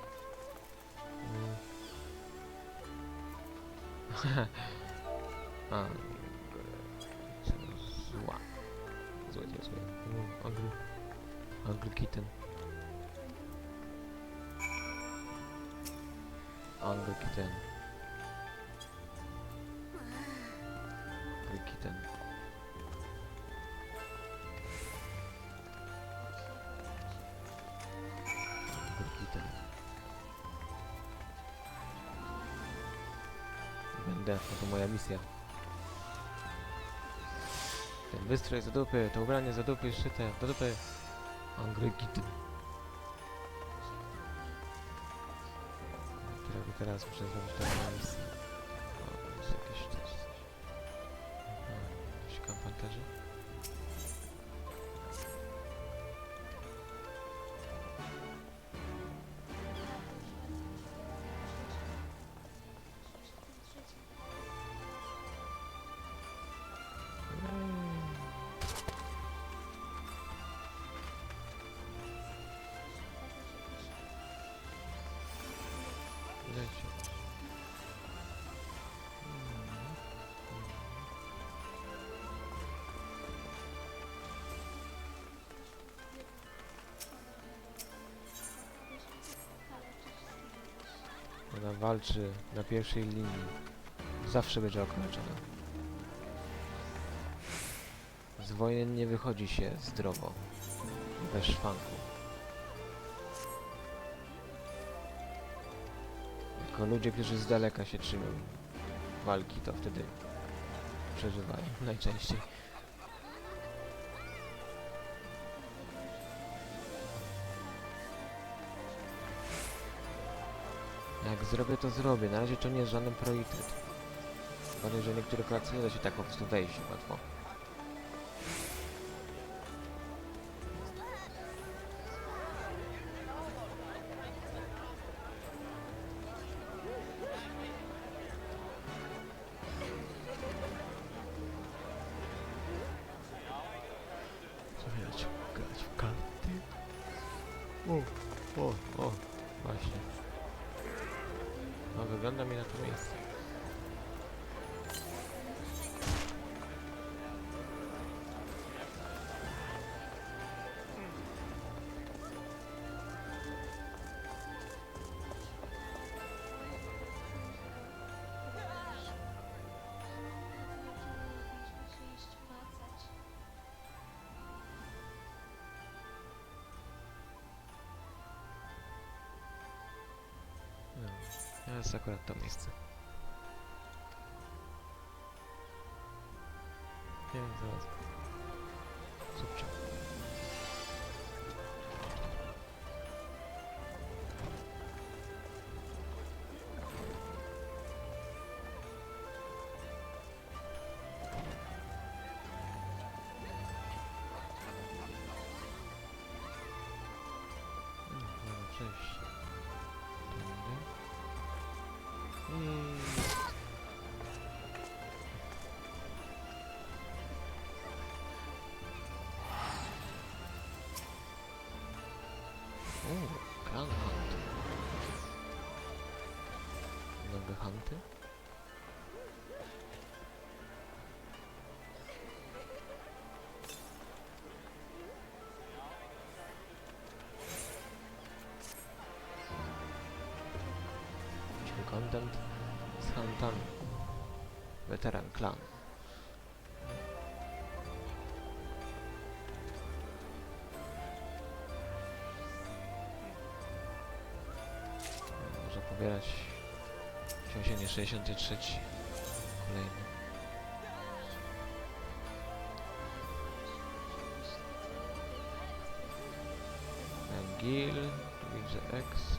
A, zła. Złodziej. Angry kitten. Angry kitten. Angry kitten. Angry kitten. Będę, to moja misja. Ten wystrój za dupy, to ubranie za dupy, szyte do dupy. Angry kitten. Teraz muszę zrobić to na misję. O, jest jakieś coś. Jakieś kampanterzy. Ona walczy na pierwszej linii. Zawsze będzie okaleczona. Z wojen nie wychodzi się zdrowo. Bez szwanku. Tylko ludzie, którzy z daleka się trzymają walki, to wtedy przeżywają najczęściej. Jak zrobię, to zrobię. Na razie to nie jest żaden priorytet. Bardziej, że niektóre klasy nie da się tak po prostu wejść łatwo. Grać w karty. O, właśnie. No, wygląda mi na to miejsce. To jest akurat to miejsce. Nie wiem, zaraz. Subcie. Mamy przejść. Clan Hunt. Nowe hunty? Content z huntami. Weteran klan. Można pobierać osiągnięcie 63. Kolejny. Gil, tu widzę X.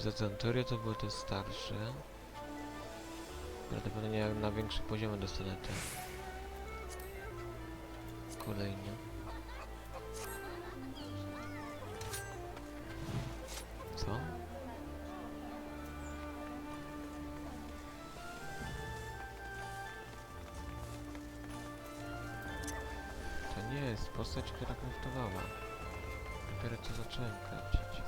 Za Centurię to były te starsze. Prawdopodobnie na większy poziom dostanę te kolejne. Co? To nie jest postać, która kraftowała. Dopiero co zacząłem kręcić.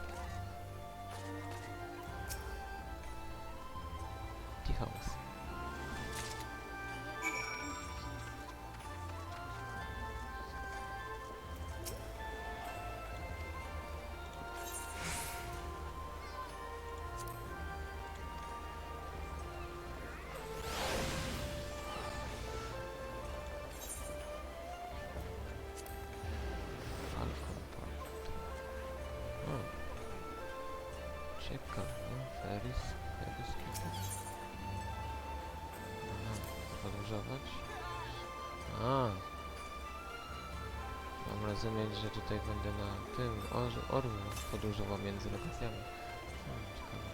House. Ciekawe, Ferris podróżować. Mam rozumieć, że tutaj będę na tym orłu podróżował między lokacjami. Ciekawe.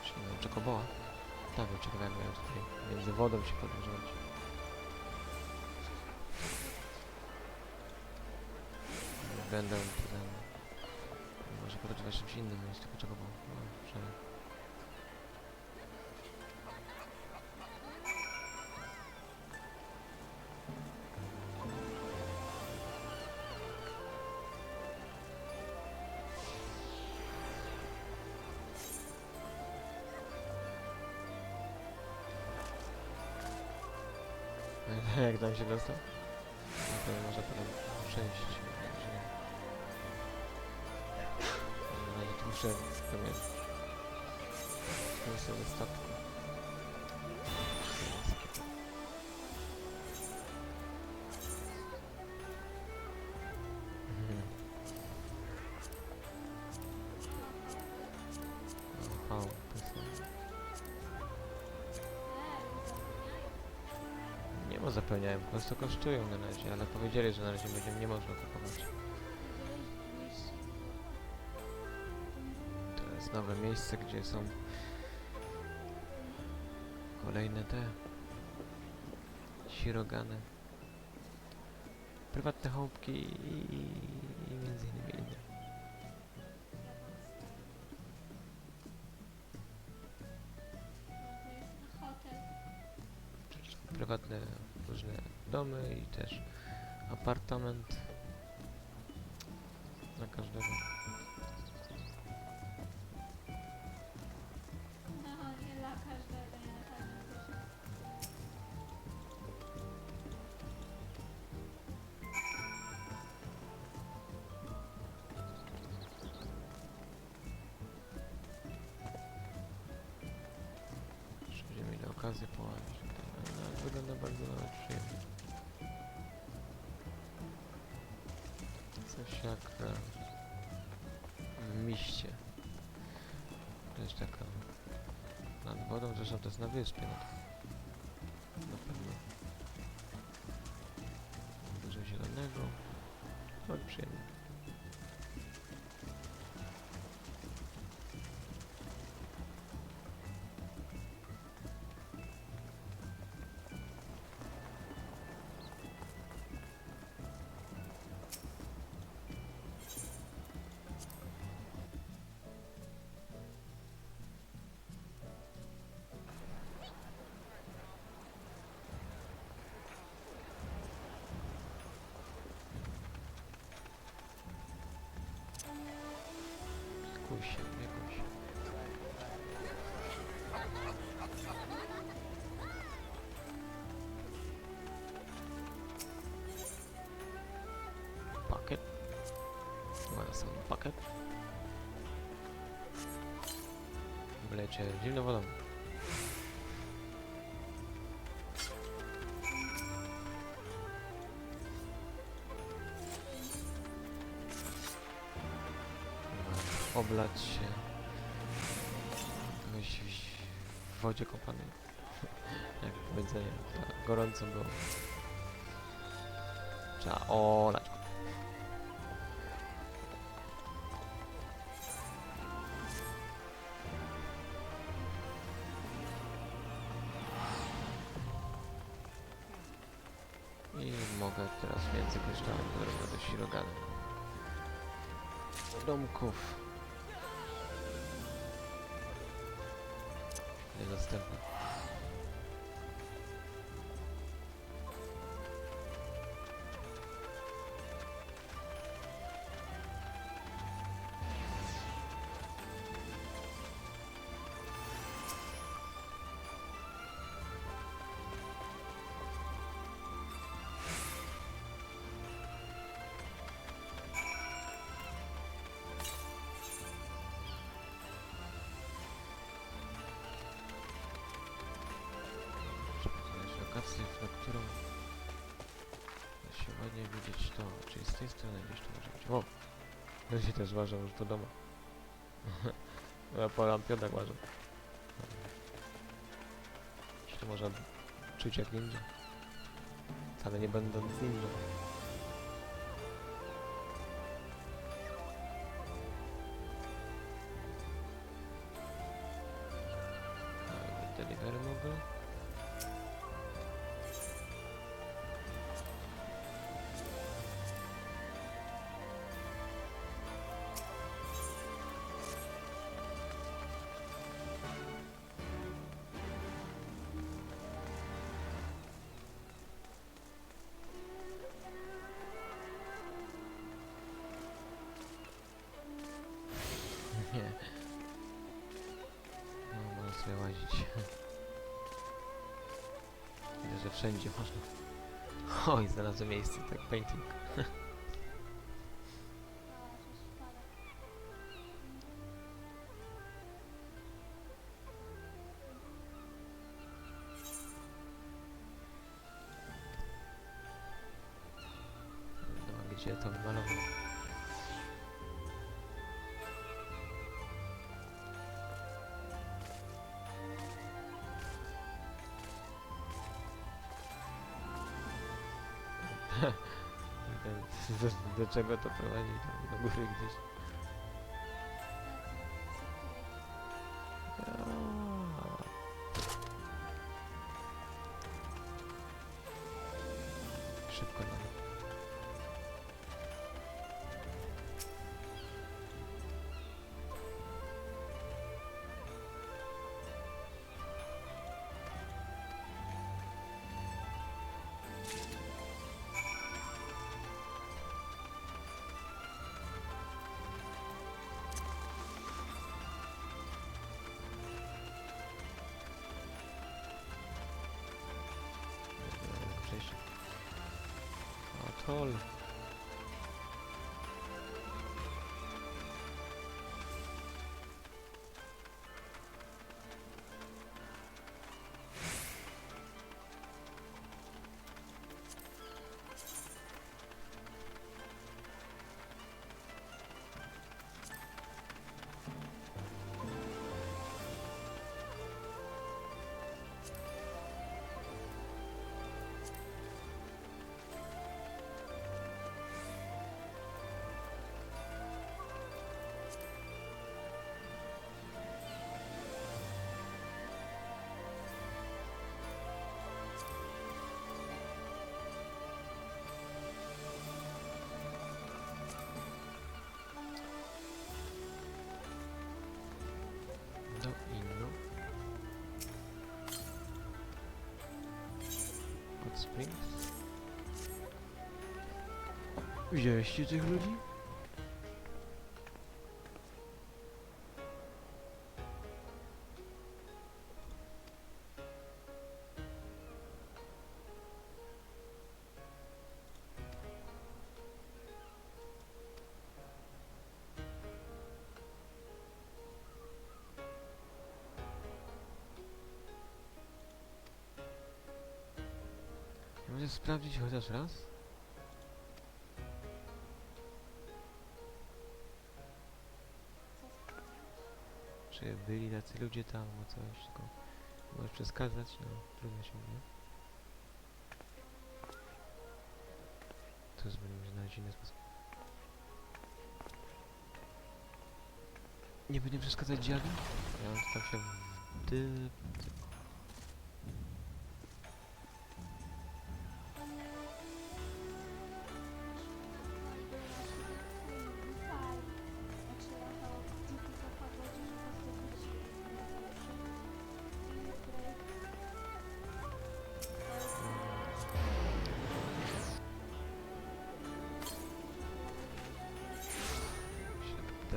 Czyli mam czekoboła? Tak, oczekowałem, miałem tutaj między wodą się podróżować. Będę tam... Może podróżować czymś innym, niż tylko czekoboł. No, przynajmniej. Jak tam się dostał? No to może potem przejść. Na razie tu muszę pamiętać. Muszę sobie statku. Zapełniałem, po prostu kosztują na razie, ale powiedzieli, że na razie będzie nie można kupować. To jest nowe miejsce, gdzie są kolejne te sirogany, prywatne chałupki i między innymi inne. Prywatne różne domy i też apartament na każdego. No, nie dla każdego, nie na każdym też. Jeszcze będziemy mieli okazję poławić. Wygląda bardzo nawet przyjemnie. Coś jak w mieście. To jest taka nad wodą, zresztą to jest na wyspie. Na pewno. Dużo zielonego. Ale przyjemnie. Kuj się, nie kuj się. Pakiet. Ładna sam pakiet. Wlecie zimną wodą. Oblać się w wodzie kąpanej. Jak będzie gorąco było. Trzeba olać go. I mogę teraz więcej korzystać do Shirogany. Domków. Niedostępne. Na którą da się ładnie widzieć to, czyli z tej strony gdzieś to może być. O! Ja się też łażą już do domu. Ja po lampionach łażą. Czy to można czuć jak ninja? Wcale nie będąc ninja. Delivery mogę? Nie. No, można sobie łazić. Widzę, że wszędzie można. Oj, znalazłem miejsce, tak, painting. No, gdzie to wymalował? Do czego to prowadzi? Do góry gdzieś. Szybko nawet. Troll. Do innu. Hot Springs. Wzięliście tych ludzi? Może sprawdzić chociaż raz? Czy byli tacy ludzie tam, o coś, tylko możesz przeskazać? No, trudno się mówi. To będziemy znaleźć inny sposób. Nie będziemy przeszkadzać dziadu? Ja mam tam się w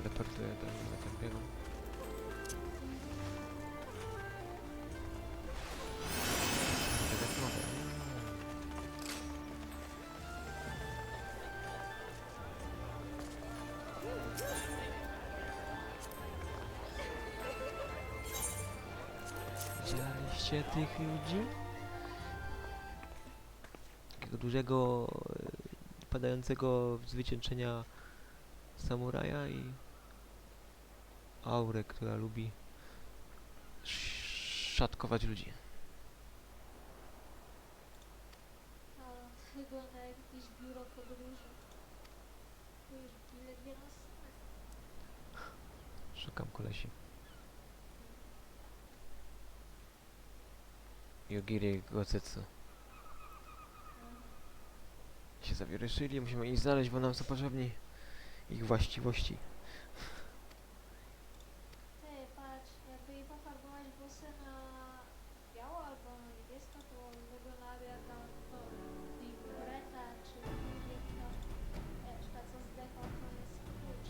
teleportuję do Tempiego. Tak mogę. Widzieliście tych ludzi? Takiego dużego, padającego z wycieńczenia samuraja i aurę, która lubi szatkować ludzi. A wygląda jak jakieś biuro podróży. To już ledwie nas słychać. Szukam kolesi. Yogiri Gosetsu. Się zawieryszyli, musimy ich znaleźć, bo nam są potrzebni ich właściwości. Ty, patrz, jakby jej pofarbować włosy na biało albo na niebiesko, to wyglądałaby jak to Libreta, czy jak to, wiesz, ta co zdechła, to jest klucz.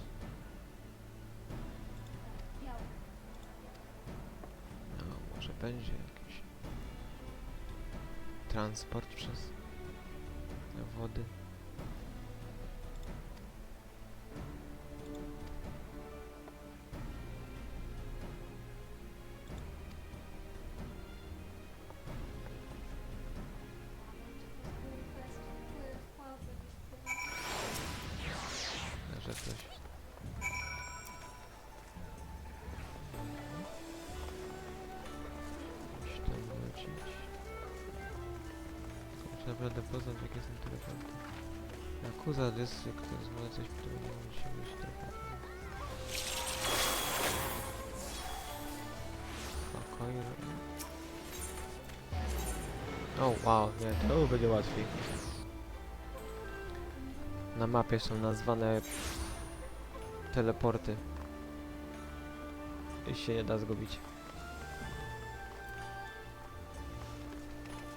Tak, biało. No, może będzie jakiś transport przez te wody. Że coś. Gdzieś tam wrócić. Muszę naprawdę poznać, jakie są teleporty. Yakuza District, to jest może coś, które musi być teleportem. O, wow, nie, to będzie łatwiej. Na mapie są nazwane teleporty. I się nie da zgubić.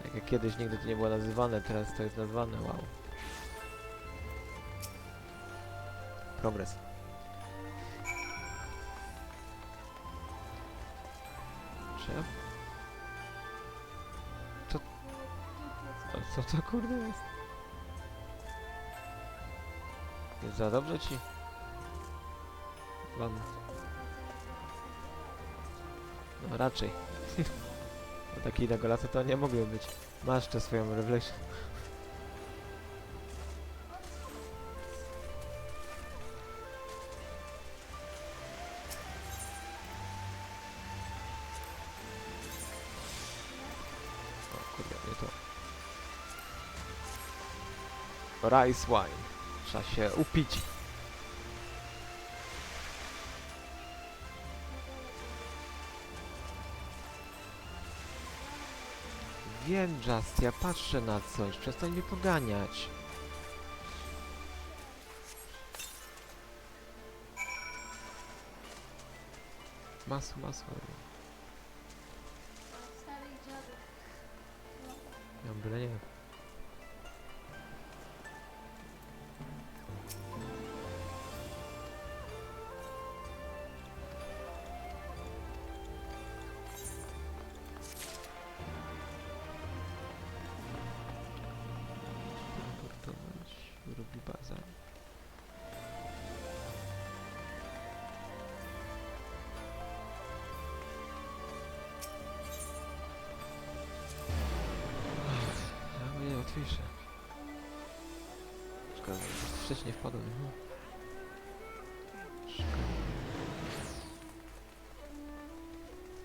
Tak jak kiedyś nigdy to nie było nazywane, teraz to jest nazwane, wow. Progres. Czy ja? Co to kurde jest? Jest za dobrze ci? Wam. No raczej. No taki golasa to nie mogły być. Masz tę swoją revelation. O kurde, nie to. Rice wine. Trzeba się upić. Wiem, Just, ja patrzę na coś. Przestań mnie poganiać. Masło. Starych dziadów. Ja byle nie. Robi bazar. Ja będzie łatwiejsze. Szkoda, że wcześniej wpadłem. Szkoda.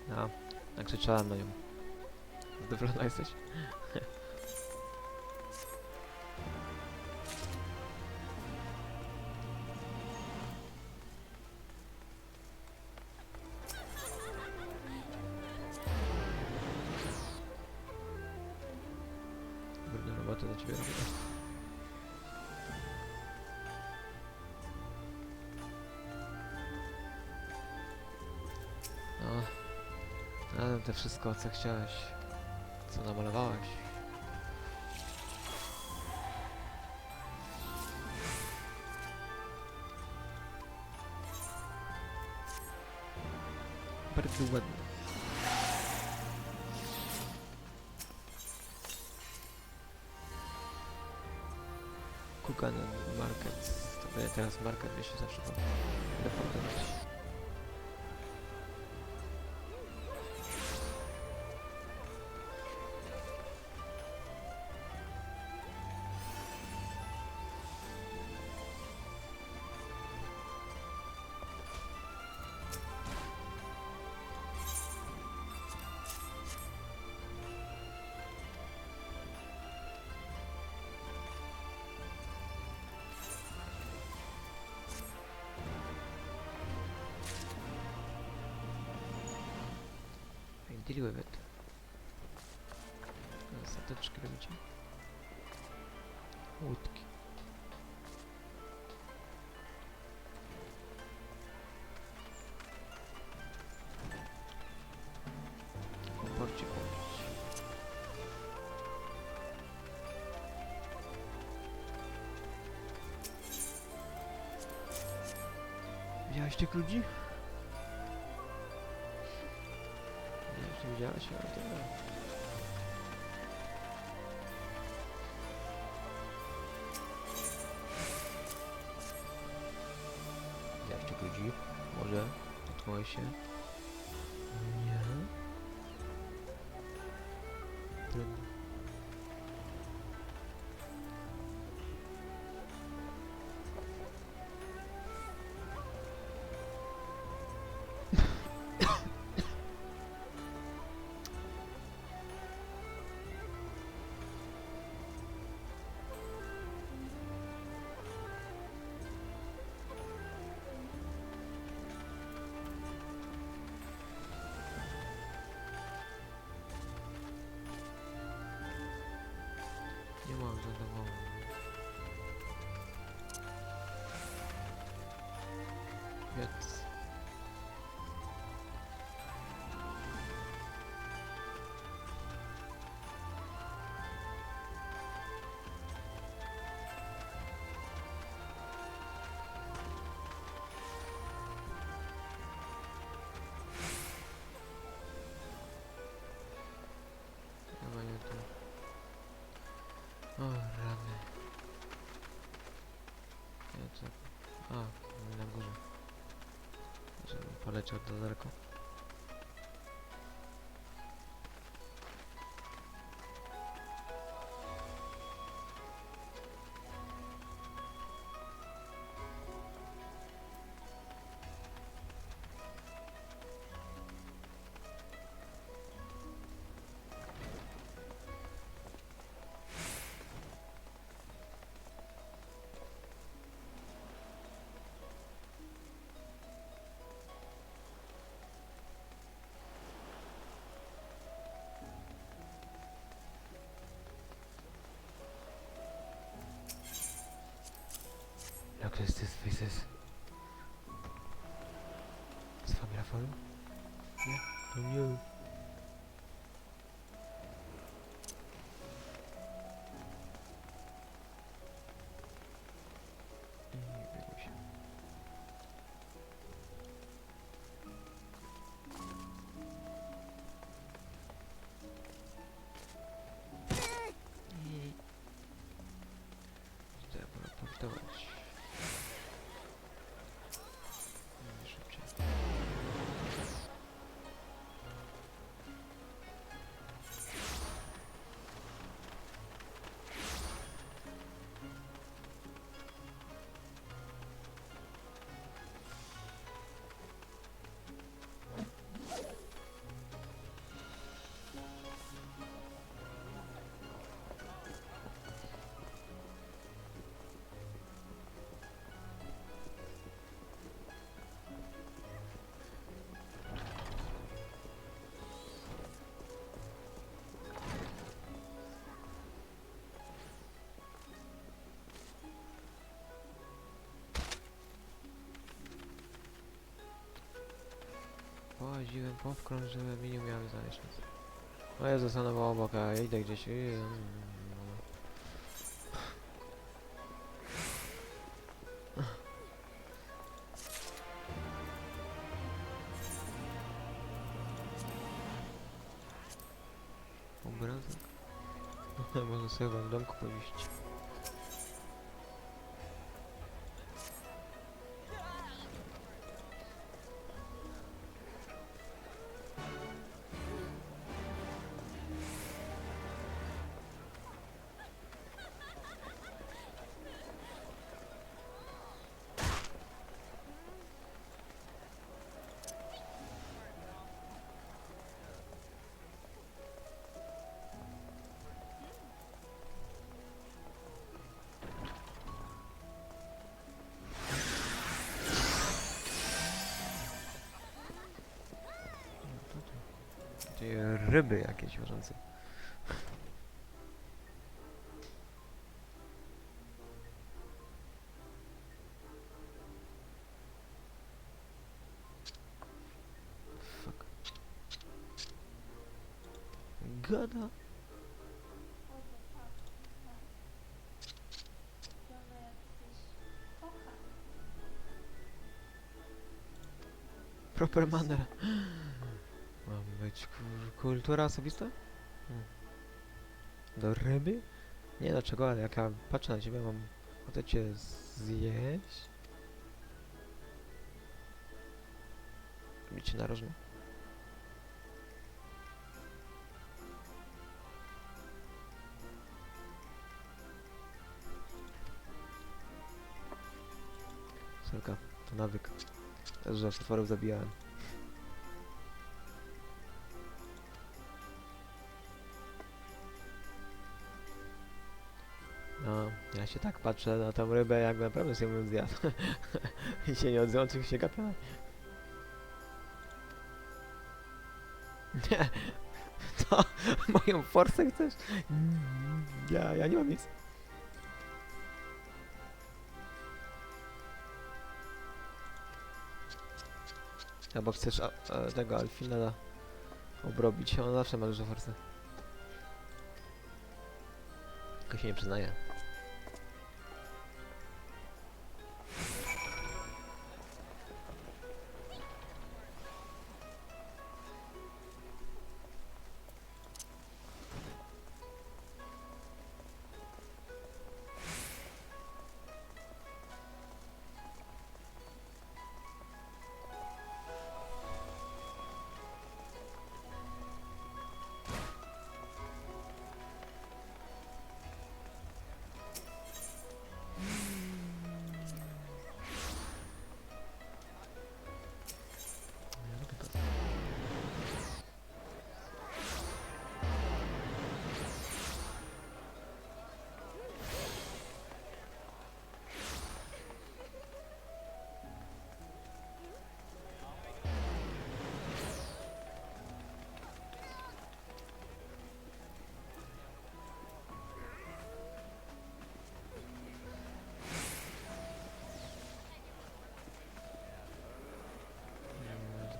No, nakrzyczałem na nią. Zadowolona jesteś? Robotę do ciebie robię. No, ale to wszystko, co chciałeś, co namalowałeś. bardzo ładne. Kukany market. To będzie teraz market, by się zawsze reportować. Deal with it. Stateczki robicie? Łódki. Po porcie chodzić. Widziałeś tych ludzi? Widziałeś, ale to nie. Widziałeś tych ludzi? Może? Dotknąłeś się? Nie. Trudno. Nie mam zadowolenia. Więc... Chyba nie tu. O, rany. Ja co? A, na górze. Żebym poleciał daleko. Look at these faces. Is familia forum? Nie? To nie. I biegł się. I... Trzeba raportować. Połaziłem, powkrążyłem i nie umiałem znaleźć nic. No ja zostanę obok, a ja idę gdzieś. Można sobie chyba w domku powiesić. Takie ryby jakieś ważące. Fuck. Gada. What the fuck? Wygląda jak jakieś foka. Proper manner. Ma być kultura osobista? Do ryby? Nie dlaczego, ale jak ja patrzę na ciebie, mam ochotę cię zjeść. Bicie narożny. Sorka, to nawyk. Że potworów zabijałem. No, ja się tak patrzę na tą rybę, jak naprawdę sobie ją zjadł. I się nie odzywam, czy się gapiała. Nie, to moją forsę chcesz? Ja nie mam nic. Albo chcesz tego Alfina obrobić, on zawsze ma dużo forsy. Tylko się nie przyznaje.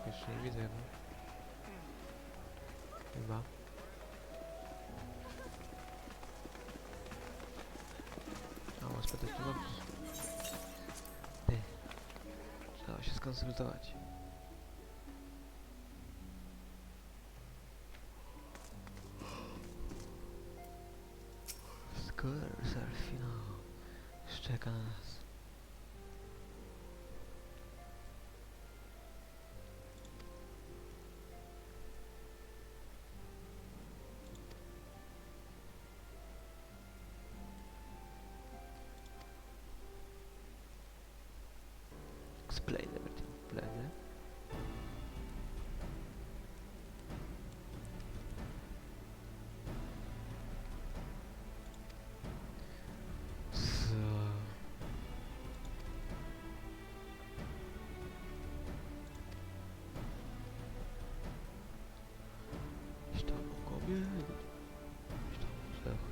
Jeszcze nie widzę chyba. A, mam spytać tu dobrze. Ty. Trzeba się skonsultować. Alfino czeka na nas. Explain everything, plan.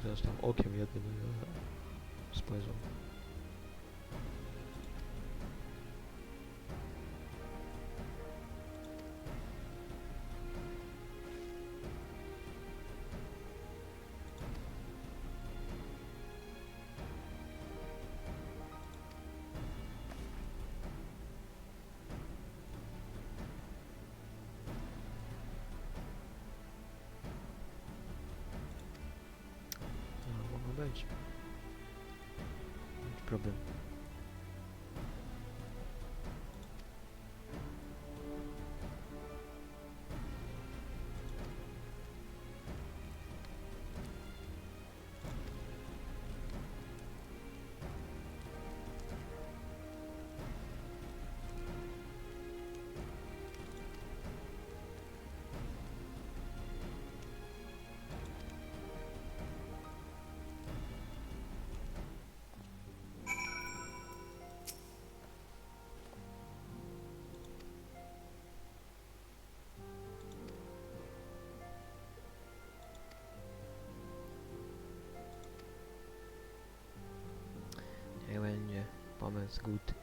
Chociaż tam okiem jednym spojrzał. wejdź. Problem. Nie będzie pomysł good.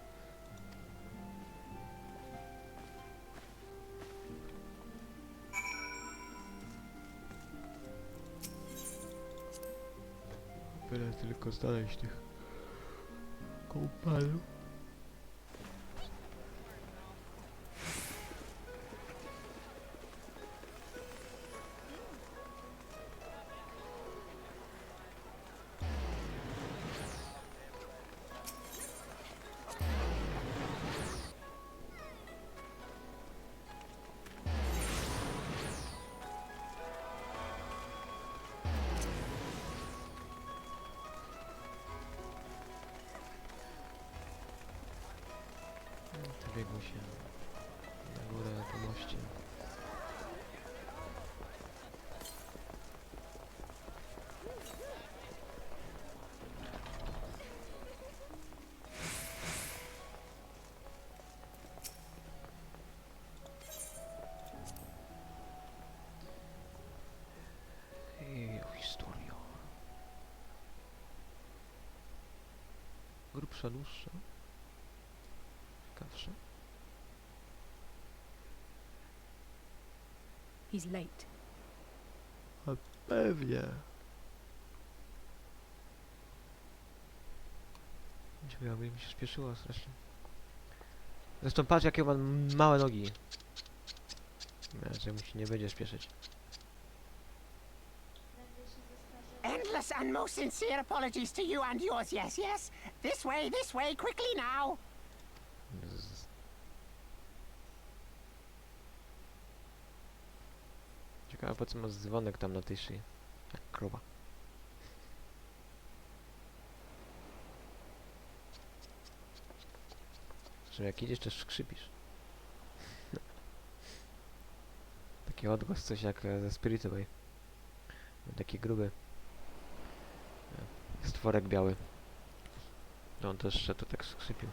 Byle tylko znaleźć tych kompanów. Biegł się na górę po moście. I historia. Grubsza, dłuższa. Ciekawsza. He's late. A pewnie. Jakby mi się spieszyło strasznie. Zresztą patrz jakie mam małe nogi. Że mu się nie będzie spieszyć. Endless and most sincere apologies to you and yours, yes, yes. This way, quickly now. Ciekawe po co ma dzwonek tam na tej szyi. Jak krowa. Że jak idziesz też skrzypisz. Taki odgłos, coś jak ze Spiritowej. Taki gruby. Stworek biały. No on też to tak skrzypił.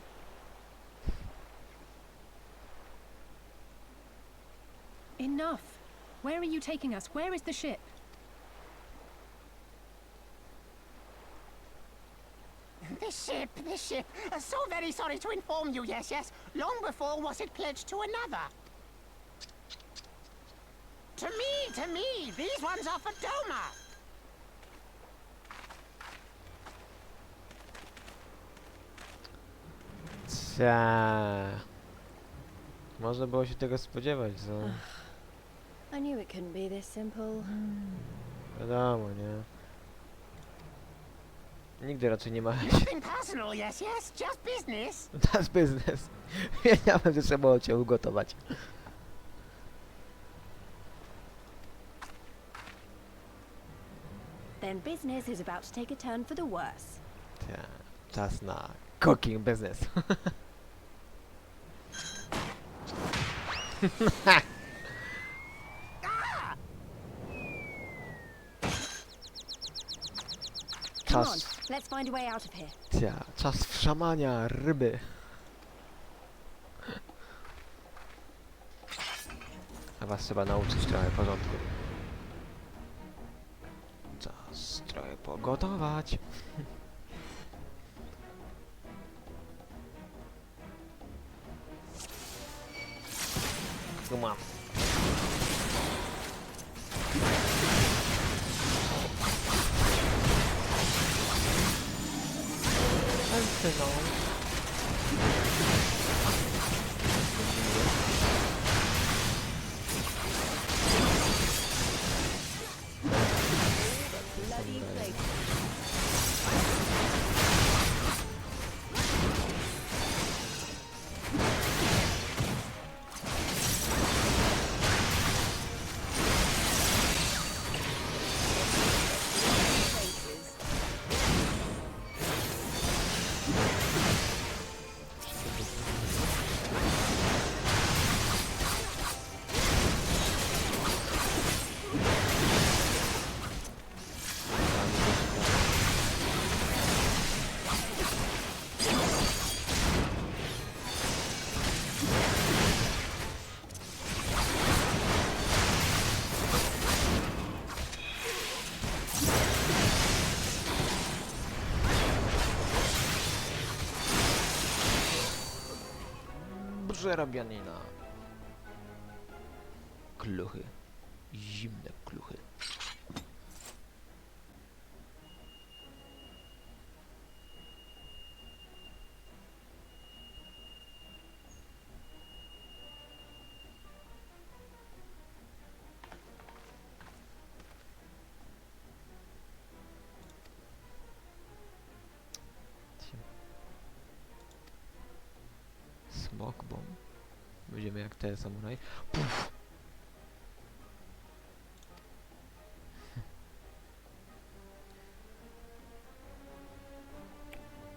Enough! Where are you taking us? Where is the ship? The ship. So very sorry to inform you, yes, yes. Long before was it pledged to another. To me. These ones are for Doma. Można było się tego spodziewać, co? I knew it couldn't be this simple. Wiadomo, nie? Nigdy raczej nie ma. Nothing personal, yes, yes. Just business. That's business. Wiedziałem, że trzeba cię ugotować. Then business is about to take a turn for the worse. Czas na cooking business. Come on, let's find a way out of here. Czas wszamania ryby. A was trzeba nauczyć trochę porządku. Czas trochę pogotować. Come on. Żerabianina. Kluchy. Zimne kluchy. Smoke bomb. Będziemy jak ten samuraj. Puf!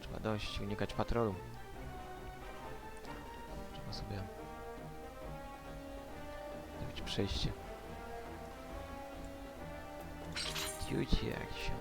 Trzeba dość unikać patrolu. Trzeba sobie zrobić przejście. Ciuci jak się.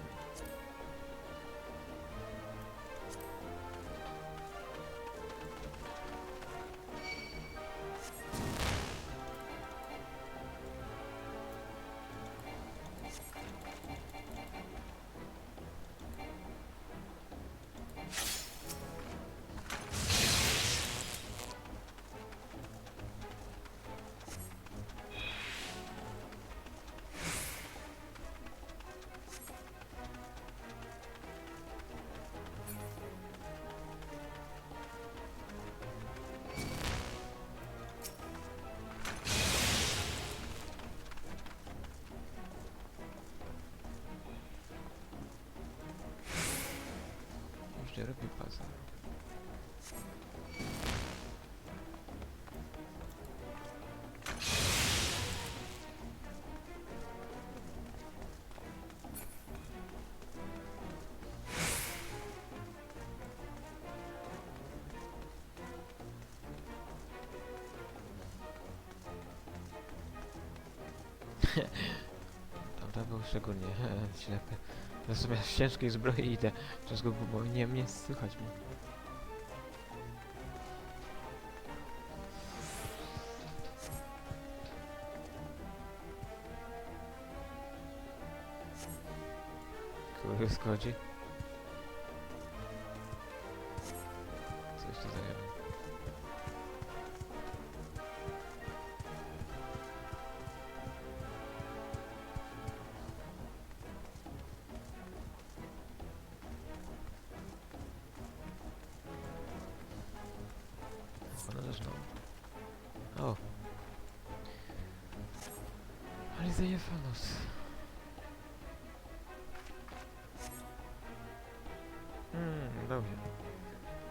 Gdzie robi bazę? Tamta był szczególnie ślepy. Zamiast ciężkiej zbroi idę przez go, bo nie mnie słychać mnie. Który schodzi? Co jeszcze zajebam? Ona zresztą. O! Ale zajefanos. Dobrze.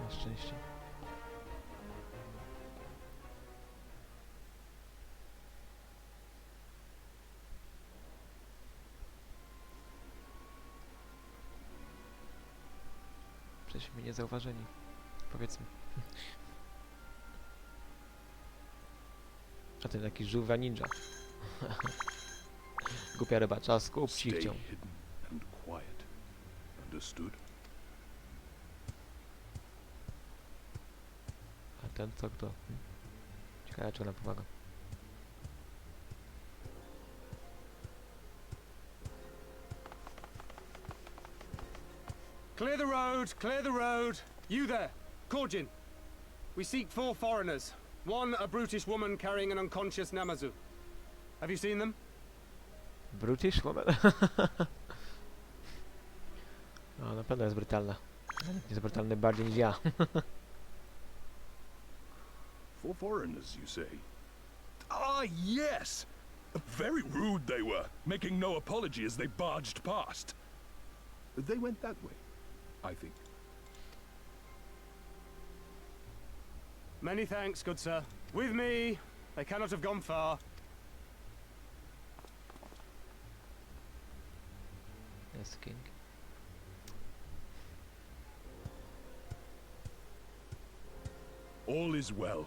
Na szczęście. Jesteśmy niezauważeni. Powiedzmy. A ten taki żółwia ninja. Głupia ryba, trzeba skupić ich chciał. A ten co kto? Ciekawe czy nam pomaga. Clear the road, clear the road. You there, Korjin. We seek 4 foreigners. One, a brutish woman carrying an unconscious Namazu. Have you seen them? Brutish woman? No, na pewno jest brutalna. Jest brutalny bardziej niż ja. 4 foreigners, you say? Ah, yes! Very rude they were, making no apology as they barged past. They went that way, I think. Many thanks, good sir. With me. They cannot have gone far. Yes, king. All is well.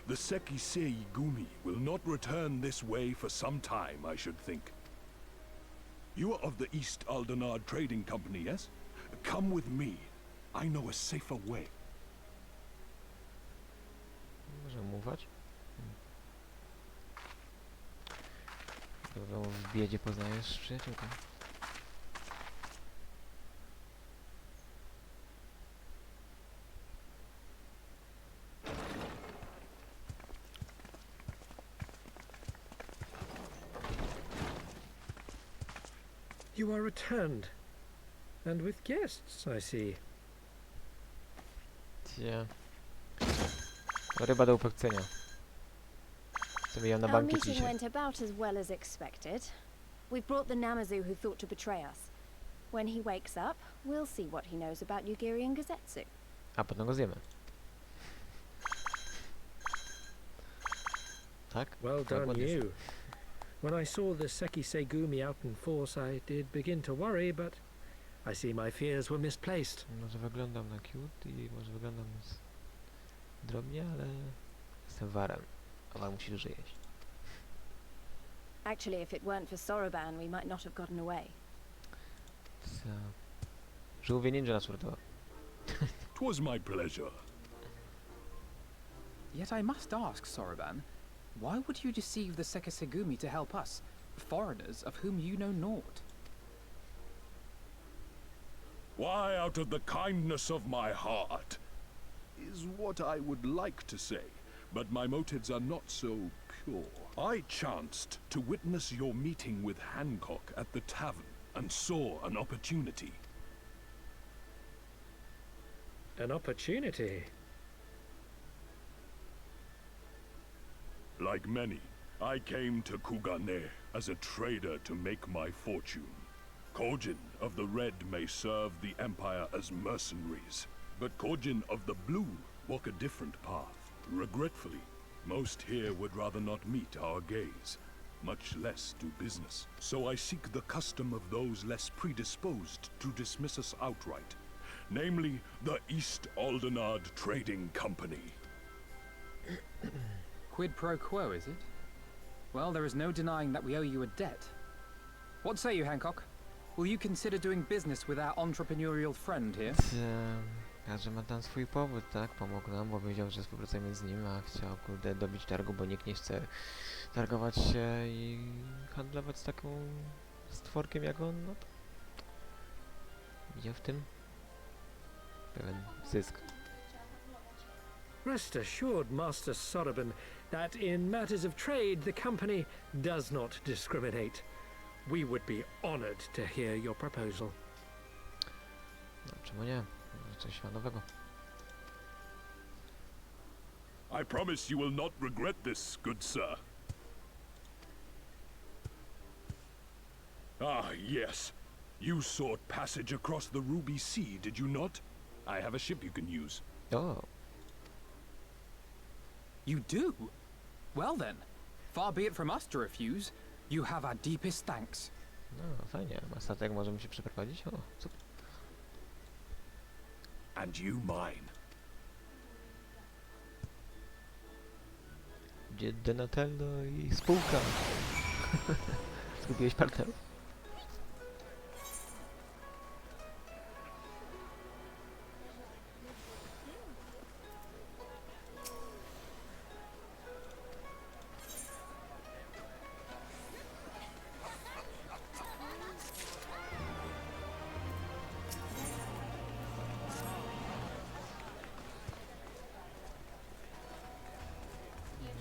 The Sekisei Gumi will not return this way for some time, I should think. You are of the East Aldenard Trading Company, yes? Come with me. I know a safer way. Możemy mówić? Dobrze, w biedzie poznajesz przyjaciółkę. You are returned. And with guests, I see. Cie. Ryba do upekcenia. Sobie ją na Our bankiet meeting dzisiaj. went about as well as expected. We've brought the Namazu who thought to betray us. When he wakes up, we'll see what he knows about Yugiri and Gazetsu. A potem go zjemy. Tak? Well Tak, done, ładnie. you. When I saw the Seki Segumi out in force, I did begin to worry, but I see my fears were misplaced. Może wyglądam na cute i może wyglądam drobnie, ale jestem warem. A war musi dużo jeść. Actually, if it weren't for Soroban, we might not have gotten away. Co? Żółwie ninja nas uratował. 'Twas my pleasure. Yet I must ask, Soroban, why would you deceive the Sekisegumi to help us, foreigners of whom you know naught? Why, out of the kindness of my heart, is what I would like to say, but my motives are not so pure. I chanced to witness your meeting with Hancock at the tavern and saw an opportunity. An opportunity? Like many, I came to Kugane as a trader to make my fortune. Kojin of the Red may serve the Empire as mercenaries, but Kojin of the Blue walk a different path. Regretfully, most here would rather not meet our gaze, much less do business. So I seek the custom of those less predisposed to dismiss us outright, namely the East Aldenard Trading Company. Quid pro quo, is it? Well, there is no denying that we owe you a debt. What say you, Hancock? Will you consider doing business with our entrepreneurial friend here? Każdy ma tam swój powód, tak? Pomógł nam, bo wiedział, że współpracujemy z nim, a chciał, kurde, dobić targu, bo nikt nie chce targować się i handlować z taką stworkiem jak on, no to widział w tym pewien zysk. Rest assured, Master Soroban, that in matters of trade the company does not discriminate. We would be honored to hear your proposal. No, czemu nie? Może coś nowego. I promise you will not regret this, good sir. Ah, yes. You sought passage across the Ruby Sea, did you not? I have a ship you can use. O, You do? Well then, far be it from us to refuse. You have our deepest thanks. no fajnie, ma statek, możemy się przeprowadzić? O, super. And you mine. Gdzie Donatello i spółka? Zgubiłeś partnerów?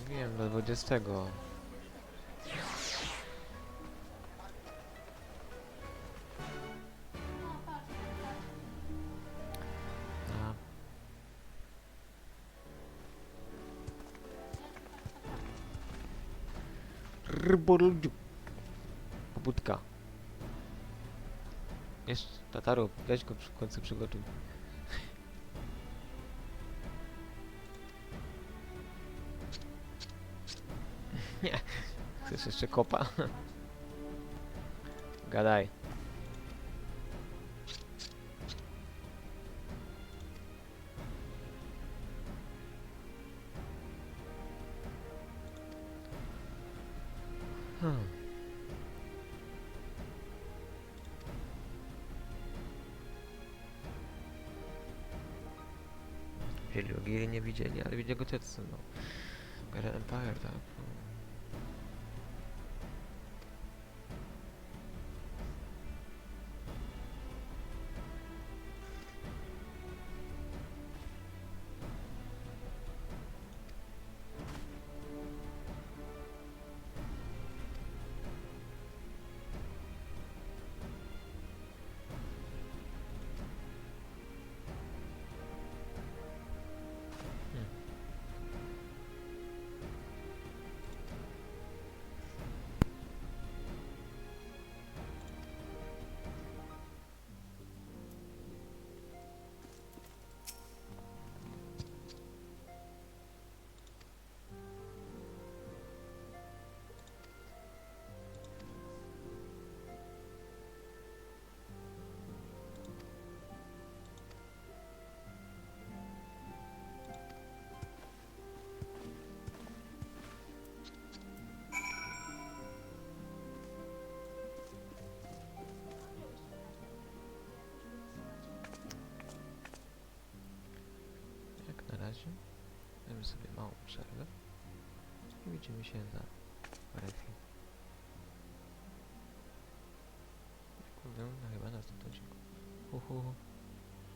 Wiem, do 20. A. Ryboldziu. Pobudka. Jeszcze, Tataru, weź go w końcu przygotuj. Nie, chcesz jeszcze kopa? Gadaj. Wzięli Ogiry, nie widzieli, ale widzieli go Tetsu, no. Gara Empire, tak. razie dajmy sobie małą przerwę i widzimy się za parę chwil. Kurde, no chyba na następnym odcinku.